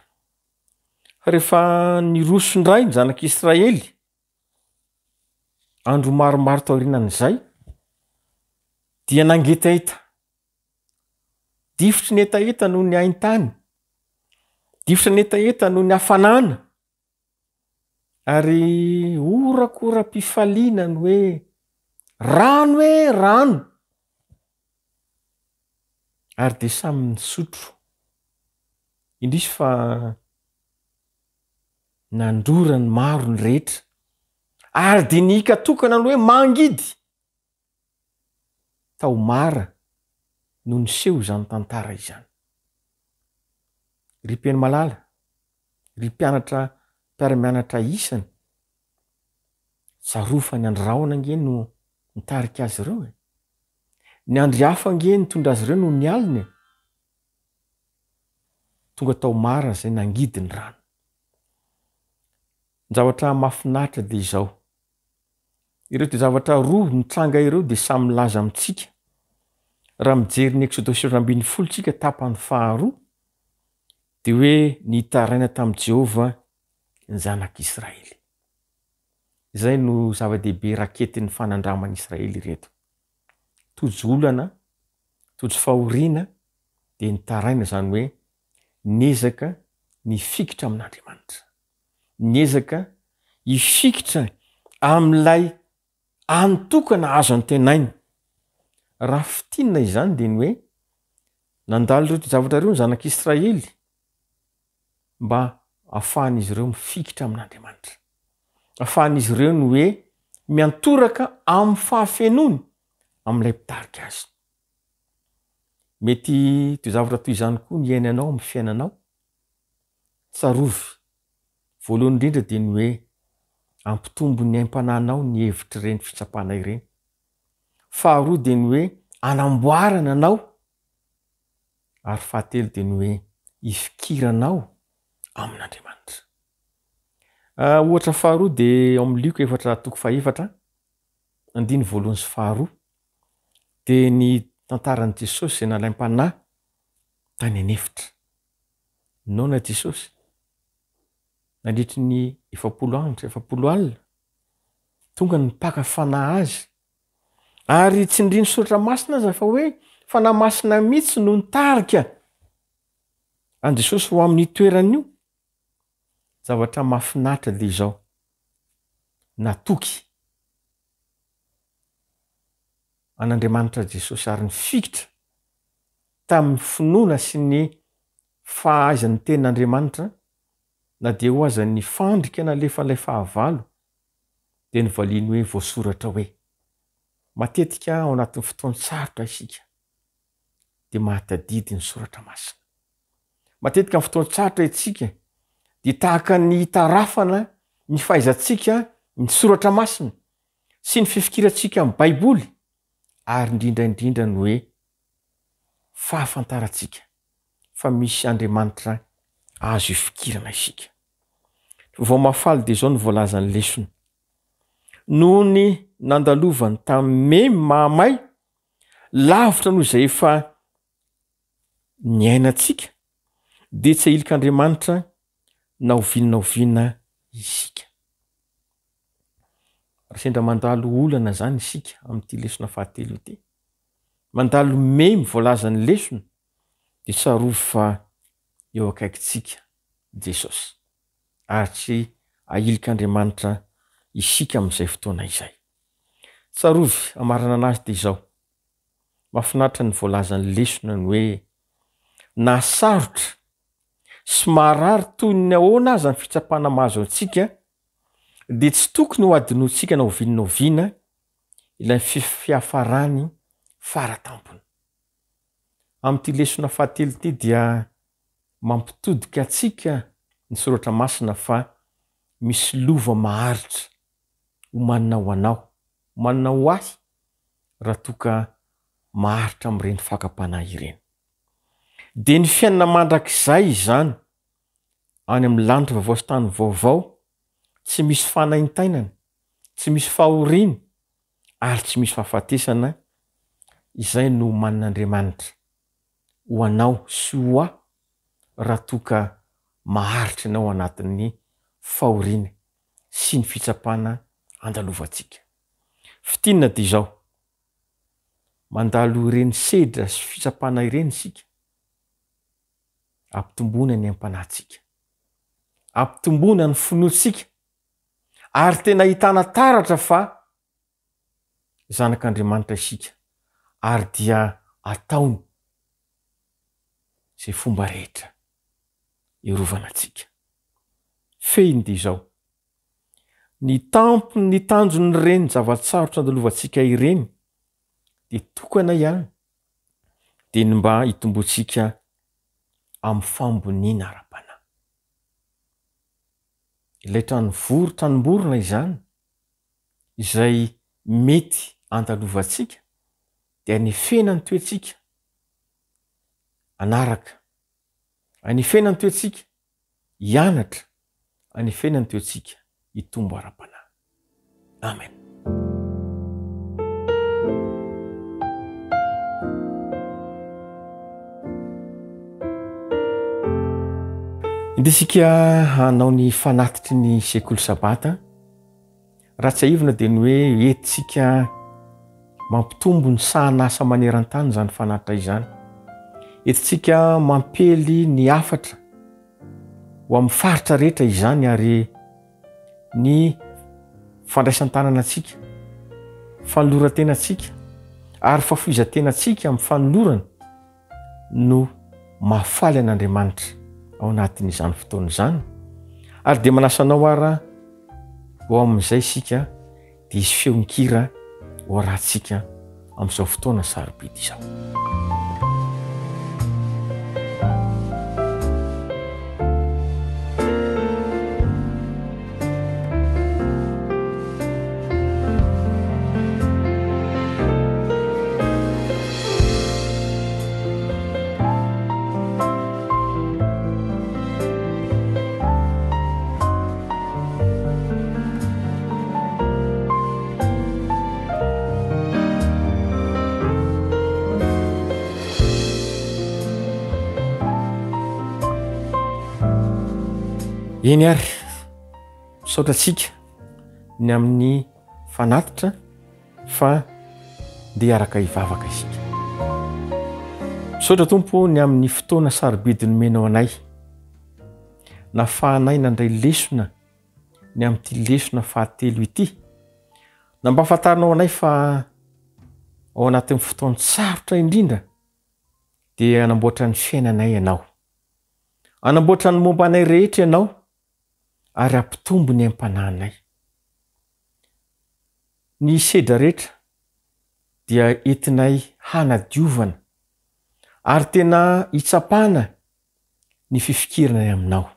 fa rehefa nirosondray ny zanak'Israely andro maromaro taorianan'izay dia nangetaeta difitry ny etaeta noho ny aintany difitry ny etaeta noho ny hafanana ary orakora-pifaliana ny hoe rano hoe rano ary de samy nisotro indrisy fa nandrorany maro ny rehetra ary de nikatokana ny hoe mangidy tao mara no niseho zany tantara izany ry mpeny malala ry mpiara-mianatra isany zarofa ny andraona nge no nitarika azy ireo ny andry hafa nge nitondra azy ireo no ny aliny tonga tao mara zay nangidy ny rano ny zavatra mafinatra de izao ireo de zavatra roa nitranga ireo de samy milaza amitsika raha mijery ny Exodus 20 tsika tapany faharoa de hoe nitaraina tamin'i Jehova ny zanak'Israely. Izay no zava-dehibe raketin'ny fanandraman'i Israely reto. Tojolana, tojo fahoriana de nitaraina zany hoe niezaka nifikitra amin'Andriamanitra. Niezaka ifikitra amin'ilay antokana azo antenainy. Raha fitinina izany de ny hoe nandalo ireo ty zavatra ireo ny zanak'Israely mba ahafahan'izy ireo mifikitra amin'Andriamanitra. Ahafahan'izy ireo ny hoe miantoraka amin'ny fahafenony amin'ilay mpitarika azy. Mety ty zavatra toy izany koa ny iainanao amin'ny fiainanao. Tsarovy. Voalohany indrindra de ny hoe ampitombo ny aim-pananao ny hevitry ireny fitsapana ireny. Faharoa de ny hoe anamboarana anao ary fahatelo de ny hoe ifikiranao amin'Andriamanitra. Ohatra faharoa de ao amin'ny Luka 4:4 andiny voalohany sy faharoa de ny tantaran'i Jesosy izay nalaim-panahy tany anefitra. Naona Jesosy nandritry ny 70 alina tonga ny mpaka fanahy azy ary tsy niriny soratra masina aza fa hoe fanahy masina mihitsy no nitarika an Jesosy ho amin'ny toeran'io. Zavatra mahafinatra de izao natoky an'Andriamanitra Jesosy ary nifikitra tamin'ny finoana sy ny fahaizan'ny tenin'Andriamanitra na de ho aza ny fandrika nalefa ilay fahavalo de ny valiny hoe voasoratra hoe matetika ao anatin'ny fotoan-tsarotra isika de mahatadidy ny soratra masina. Matetika amin'ny fotoan-tsarotra itsika de tahaka ny tarafana ny fahaizantsika ny soratra masina sy ny fifikirantsika amin'ny Baiboly ary indrindra ny hoe fahafantarantsika fa misy Andriamanitra azo ifikirana isika. Vao mafaly de zao ny voalazan'ny lesona. Noho ny nandalovany tamin'ny mahamay lavitra noho izay efa niainantsika de tsy ilik'Andriamanitra naovinina isika. Raha sendra mandalo olana zany isika amin'ity lesona fahatelo ity. Mandalo memy voalazan'ny lesona de tsarovy fa eo akaikitsika Jesosy ary tsy ailik'Andriamanitra isika amin'izay fotoana izay. Tsarovy amarana anazy de izao. Mahafinaritra ny voalazan'ny lesona ny hoe nasarotra sy marary toy ny ahoana aza ny fitsapana mahazo antsika de tsy tokony ho adinoantsika na oviana ilay fiafarany faratampony. Amin'ity lesona fahatelo ity dia mampitodika atsika ny soratra masina fa misy lova maharitra homanina ho anao, homanina ho ahy raha toka maharitra amin'ireny fakapanahy ireny. De ny fiainana mandrakizay izany any amin'ny lanitra vaovao sy tany vaovao tsy misy fanaintainana, tsy misy fahoriana ary tsy misy fahafatesana. Izay no manin'Andriamanitra ho anao sy ho ahy raha toka maharitra anao anatin'ny fahoriana sy ny fitsapana andalovantsika. Fitinina de izao. Mandalo ireny sedra sy fitsapana ireny isika. Ampitomboana ny aim-panahintsika. Ampitomboana ny finoantsika. Ary tena hitana taratra fa zanak'Andriamanitra isika ary dia ataony zay fomba rehetra irovana antsika. Fehiny dia izao. Ny tampony ny tanjony ireny zavatsarotra andalovantsika ireny dia tokana ihany dia ny mba hitomboantsika amin'ny famboniana ara-panahy. Ilay tranomborona izany izay mety andalovantsika dia nifena ny toetsika anaraka, anifena ny toetsika hianatra, anifena ny toetsika hitombo ara-panahy. Amen. Indesika hanao ny fanatitry ny sekoly sabata, raha tsy aivina dia ny hoe entsika mampitombo ny sahan'asa maneran-tany zany fanatitra izany. Entsika mampely ny afatra ho amin'ny faritra rehetra izany ary ny fandraisan-tananatsika, fanoloran-tenantsika ary fahafoizan-tenantsika amin'ny fanolorana no mahafaly an'Andriamanitra ao anatin'izany fotoana izany. Ary dia manasanao ara ho amin'izay isika dia isy feonkira ho rahantsika amin'izao fotoana sarobidy izao. Eny ary misaotratsika ny amin'ny fanatitra fa dia araka hivavaka isika. Misaotra Tompo ny amin'ny fotoana sarobidy nomenao anay, nafahanay nandray lesona ny amin'ity lesona fahatelo ity, na mba ahafantarinao anay fa ao anatin'ny fotoana sarotra indrindra dia anamboatra ny fiainanay ianao, anamboatra ny momba anay rehetra ianao ary ampitombo ny ampananay. Ny sedra rehetra dia entinay hanadiovana ary tena hitsapana ny fifikiranay aminao.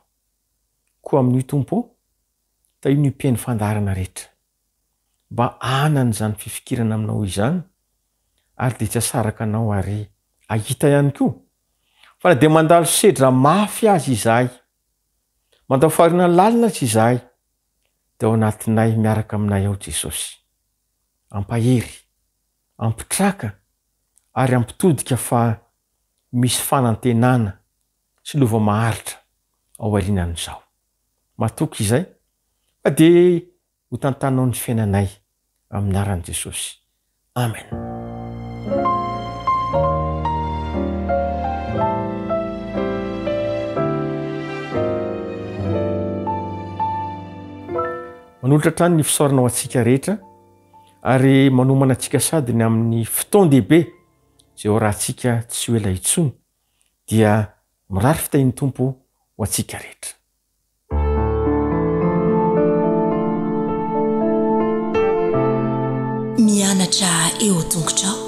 Koa amin'io Tompo, ta io ny mpiainy fandarana rehetra, mba anany zany fifikirana aminao izany ary dia tsy asaraka anao ary ahita ihany koa fa na dia mandalo sedra mafy azy izahay, mandao farina lalina tsy izahay, dia ao anatinay miaraka aminay ao Jesosy. Ampahery, ampitraka ary ampitodika fa misy fanantenana sy lova maharitra ao aorianan'izao. Matoky izay, fa dia ho tantanao ny fiainanay amin'ny anaran'i Jesosy. Amen. Manolotra trany ny fisaoranao antsika rehetra ary manomana antsika sady ny amin'ny fotoan-dehibe izay ao rahantsika tsy ho ela intsony dia mirary fitahin'ny Tompo ho antsika rehetra. Mianatra eo an-tongotrao.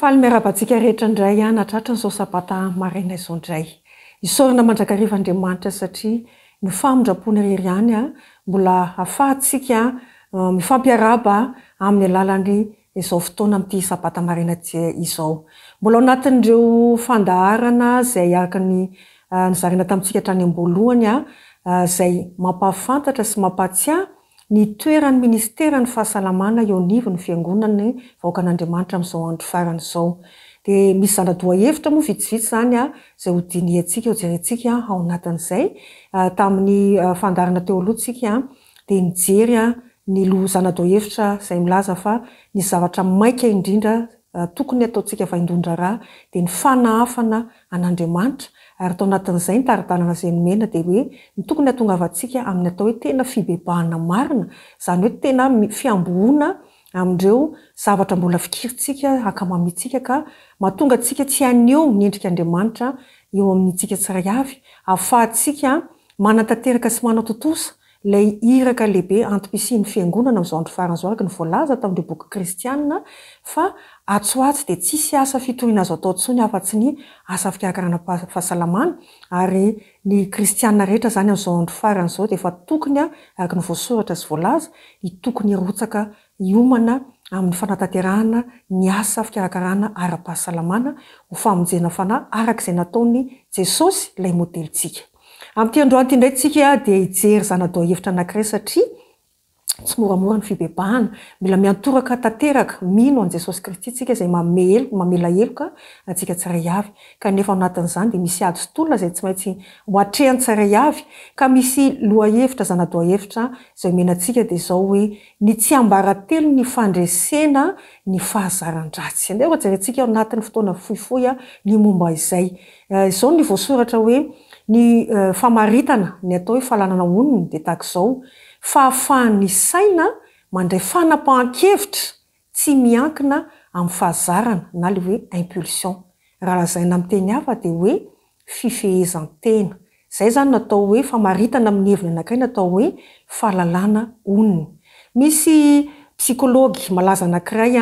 Faly miarabantsika rehetra indray natratra nyzao sabata maraina izao indray. Isaorana mandrakariva Andriamanitra satria ny famondrapony irery ihany mbola ahafahantsika mifampiaraba amin'ny alalan'ny izao fotoana amin'ity sabata maraina izao. Mbola ao anatin'ireo fandaharana izay araka ny nizarina tamintsika hatrany am-boalohany izay mampahafantatra sy mampahatsiahy ny toerany ministerany fahasalamana eo anivony fiangonany vahoakan'Andriamanitra amin'izao andro farany izao. Dia misy zana-doha-hevitra moa vitsivitsy zany izay hodiny antsika hojerentsika ao anatin'izay tamin'ny fandarana teo aloha tsika dia nijery ny zana-doha-hevitra izay milaza fa ny zavatra maika indrindra tokony ataontsika vaindondra raha dia ny fanahafana an'Andriamanitra ary tao anatin'izay ny taritanana izay nomena dia hoe ny tokony hatongavantsika amin'ny atao hoe tena fibebahana marina, izany hoe tena fiambohana amin'ireo zavatra mbola fikiritsika ankamamintsika ka mahatonga antsika tsy haneho ny endrik'Andriamanitra eo amintsika tsiray avy, ahafahantsika manatanteraka sy manatotosa ilay iraka lehibe antom-pisian'ny fiangonana amin'izao andro farany izao araka ny voalaza tamin'ireo boky kristianina fa atsoatsy dia tsisy asa fitoriana azo atao intsony afa-tsy ny asa fikarakarana fahasalamana ary ny kristianina rehetra zany amin'izao andro farany izao dia efa tokony araka ny voasoratra sy voalaza tokony rotsaka hiomana amin'ny fanatanterahana ny asa fikarakarana ara-pahasalamana ho famonjena fanahy araka izay nataony Jesosy ilay modelitsika. Amin'ity androany indray tsika dia hijery zana-doha-hevitra anankiray satria tsy moramora ny fibebahana, mila miantoraka tanteraka mino an Jesosy Kristy tsika izay mamela heloka antsika tsiray avy. Kanefa ao anatin'izany dia misy ady sy tolona izay tsy maintsy ho atrehany tsiray avy ka misy loha-hevitra zana-doha-hevitra izay omenantsika dia izao hoe ny tsy ambaratelo ny fandresena ny fahazaran-dratsy. Andeha jerentsika ao anatin'ny fotoana fohifohy ny momba izay. Izao ny voasoratra hoe ny famaritana ny atao hoe fahalalana onony dia tahaka izao fahafahan'ny saina mandray fanapahan-kevitra tsy miankina amin'ny fahazarana na le hoe impulsion. Raha lazaina amin'ny teny hafa dia hoe fifehezan-tena. Izay zany natao hoe famaritana amin'ny heviny anankiray natao hoe fahalalana onony. Misy psikology malaza anankiray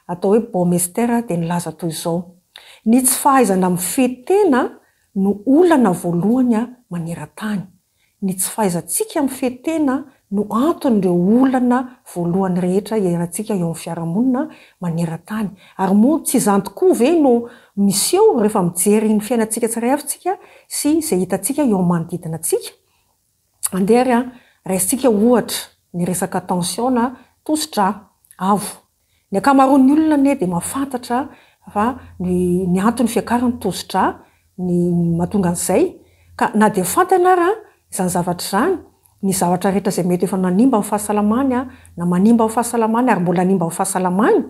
atao hoe Baumeister dia nilaza toy izao: ny tsy fahaizana mifehy tena no olana voalohany maneran-tany. Ny tsy fahaizantsika mifehy tena no anton'ireo olana voalohany rehetra iairantsika eo amin'ny fiarahamonina maneran-tany. Ary moa tsy izany tokoa ve no miseho rehefa mijery ny fiainantsika tsiray avy tsika sy izay hitantsika eo amin'ny manodidina antsika. Andeha raisitsika ohatra ny resaka tensiona tosi-drà avo. Ny ankamaroan'ny olona anie dia mahafantatra fa ny anton'ny fiakarany tosi-drà ny mahatonga an'izay ka na dia fantana ara izany zavatra izany, ny zavatra rehetra izay mety efa nanimba amin'ny fahasalamany na manimba amin'ny fahasalamany ary mbola nimba amin'ny fahasalamany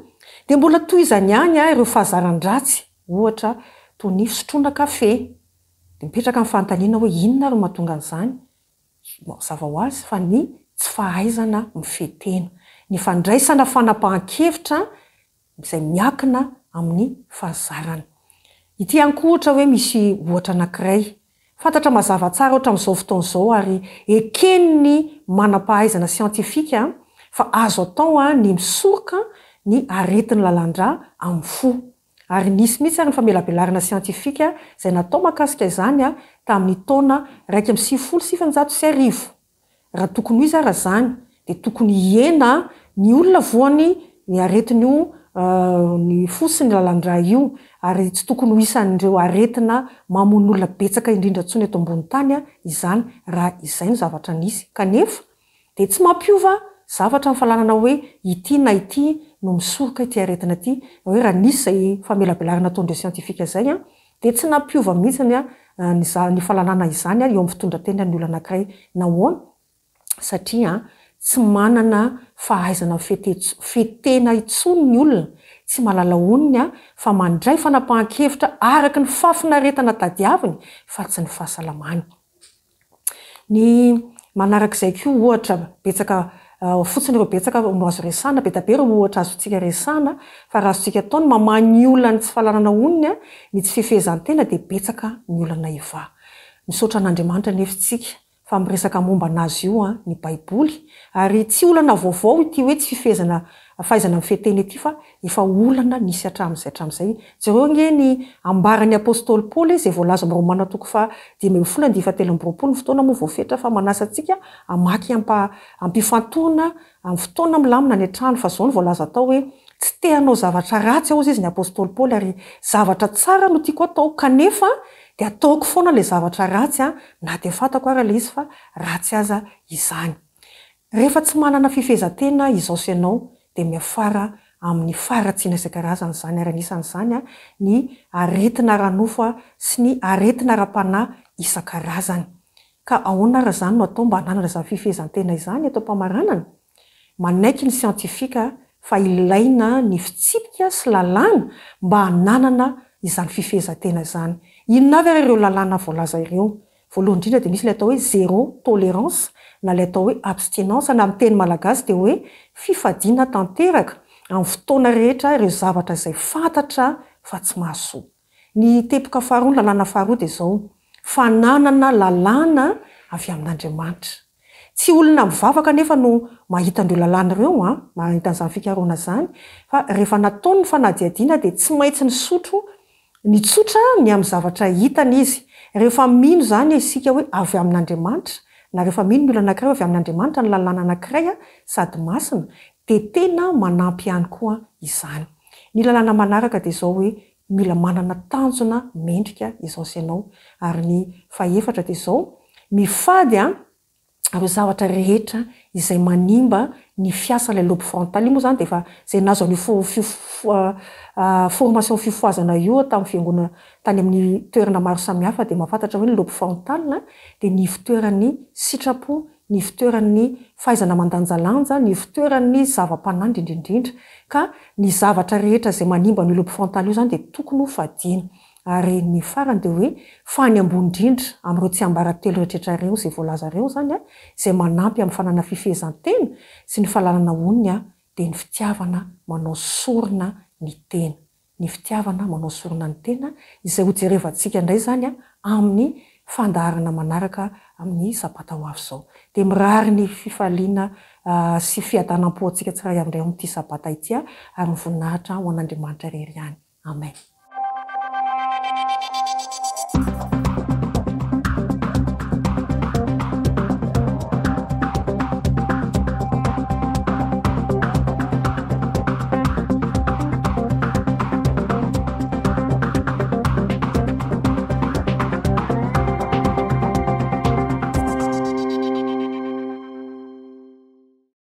dia mbola toy izany ihany ireo fahazaran-dratsy, ohatra toy ny fisotroana kafe. Dia mipetraka amin'ny fanontaniana hoe inona ro mahatonga an'izany? Mazava ho azy fa ny tsy fahaizana mifehy tena, ny fandraisana fanapahan-kevitra izay miankina amin'ny fahazarana. Ity ihany koa ohatra hoe misy ohatra anankiray fantatra mazava tsara ohatra amin'izao fotoana izao ary eken'ny manam-pahaizana siantifika fa azo atao ny misoroka ny aretin'ny lalan-drà amin'ny fo. Ary nisy mihitsy ary ny famelabelarana siantifika izay natao mahakasika izany tamin'ny taona 1990. Raha tokony izy ara zany dia tokony hiena ny olona voany ny aretin'io ny fosiny lalan-drà io ary tsy tokony ho isan'ireo aretina mamono olona betsaka indrindra ntsony eto ambony tany izany raha izay ny zavatra nisy. Kanefa dia tsy mampiova zavatra amin'ny fahalalana hoe ity na ity no misoroka ity aretina ity, hoe raha nisy izay famelabelarana ataon'ireo siantifika izay dia tsy nampiova mihitsy ny fahalalana izany eo amin'ny fitondran-tena ny olona anankiray nahoana satria tsy manana fahaizana fetena intsony ny olona, tsy mahalala onony fa mandray fanapahan-kevitra araka ny fafinaretana tadiaviny fa tsy ny fahasalamany. Ny manarak'izay koa ohatra betsaka fotsiny ireo betsaka no azo resana, be tabe ireo ohatra azontsika resana fa raha azontsika atao ny mamany olona ny tsy fahalalana onony ny tsy fifehezan-tena dia betsaka ny olana iva. Misaotra an'Andriamanitra nefitsika fa miresaka momba anazy io ny Baiboly ary tsy olana vaovao ity hoe tsy fifehezana fahaizana mifehy tena ity fa efa olana nisy hatramin'izay. Jereo nge ny ambaran'ny apôstôly Paoly izay voalaza amin'ny Romana toko fa 10:17 ny fotoana moa voafetra fa manasa antsika hamaky ampifantoana amin'ny fotoana milamina ny an-trano fa izao ny voalaza atao hoe tsy te hanao zavatra ratsy ao izy ny apôstôly Paoly ary zavatra tsara no tiako atao kanefa dia ataoko foana ilay zavatra ratsy na dia fantako ara ilay izy fa ratsy aza izany. rehefa tsy manana fifehezantena izao sy ianao dia miafara amin'ny faratsiana izay karazany zany ary anisan'izany a ny aretina ranofa sy ny aretina ra-panahy isan-karazany. Ka ahoana raha zany no atao mba hananana izany fifehezantena izany atao mpamaranana? Manaiky ny siantifika fa ilaina ny fitsipika sy lalàna mba hananana izany fifehezantena izany. Inona avy ireo lalàna voalaza ireo? Voalohany indrindra dia misy ilay atao hoe zéro tolérance na ilay atao hoe abstinence na amin'ny teny malagasy dia hoe fifadiana tanteraka amin'ny fotoana rehetra ireo zavatra izay fantatra fa tsy mahasoa. Ny tepoka faharoa, ny lalàna faharoa dia izao: fananana lalàna avy amin'Andriamanitra. Tsy olona mivavaka nefa no mahita an'ireo lalàna ireo mahita an'izany fikaroana zany, fa rehefa nataony ny fanadihadiana dia tsy maintsy ny sotro ny tsotra ny amin'ny zavatra hitany izy. Rehefa mino zany isika hoe avy amin'Andriamanitra, na rehefa mino ny olona anankiray avy amin'Andriamanitra ny lalàna anankiray sady masina, dia tena manampy ihany koa izany. Ny lalàna manaraka dia izao hoe mila manana tanjona mendrika izao sy ianao. Ary ny fahaefatra dia izao: mifady ireo zavatra rehetra izay manimba ny fiasan'ilay lobe frontal. Io moa zany dia efa izay nazo an'io formation fifoazana io tamin'ny fiangonana tany amin'ny toerana maro samihafa dia mahafantatra hoe ny lobe frontal dia ny fitoeran'ny sitrapo, ny fitoeran'ny fahaizana mandanjalanja, ny fitoeran'ny zava-panandry indrindrindra. Ka ny zavatra rehetra izay manimba ny lobe frontal io zany dia tokony ho fadiana. Ary ny farany dia hoe fany ambony indrindra amin'ireo tsy ambaratelo rehetra ireo izay voalaza ireo zany izay manampy amin'ny fanana fifehezantena sy ny fahalalana oniny dia ny fitiavana manao sorona ny tena. Ny fitiavana manao sorona ny tena izay ho jerevantsika indray zany amin'ny fandaharana manaraka amin'ny sabata ho avy izao. Dia mirary ny fifaliana sy fiadanam-po antsika tsiray amin'ireo amin'ity sabata ity ary ny voninahitra ho an'Andriamanitra irery ihany. Amen.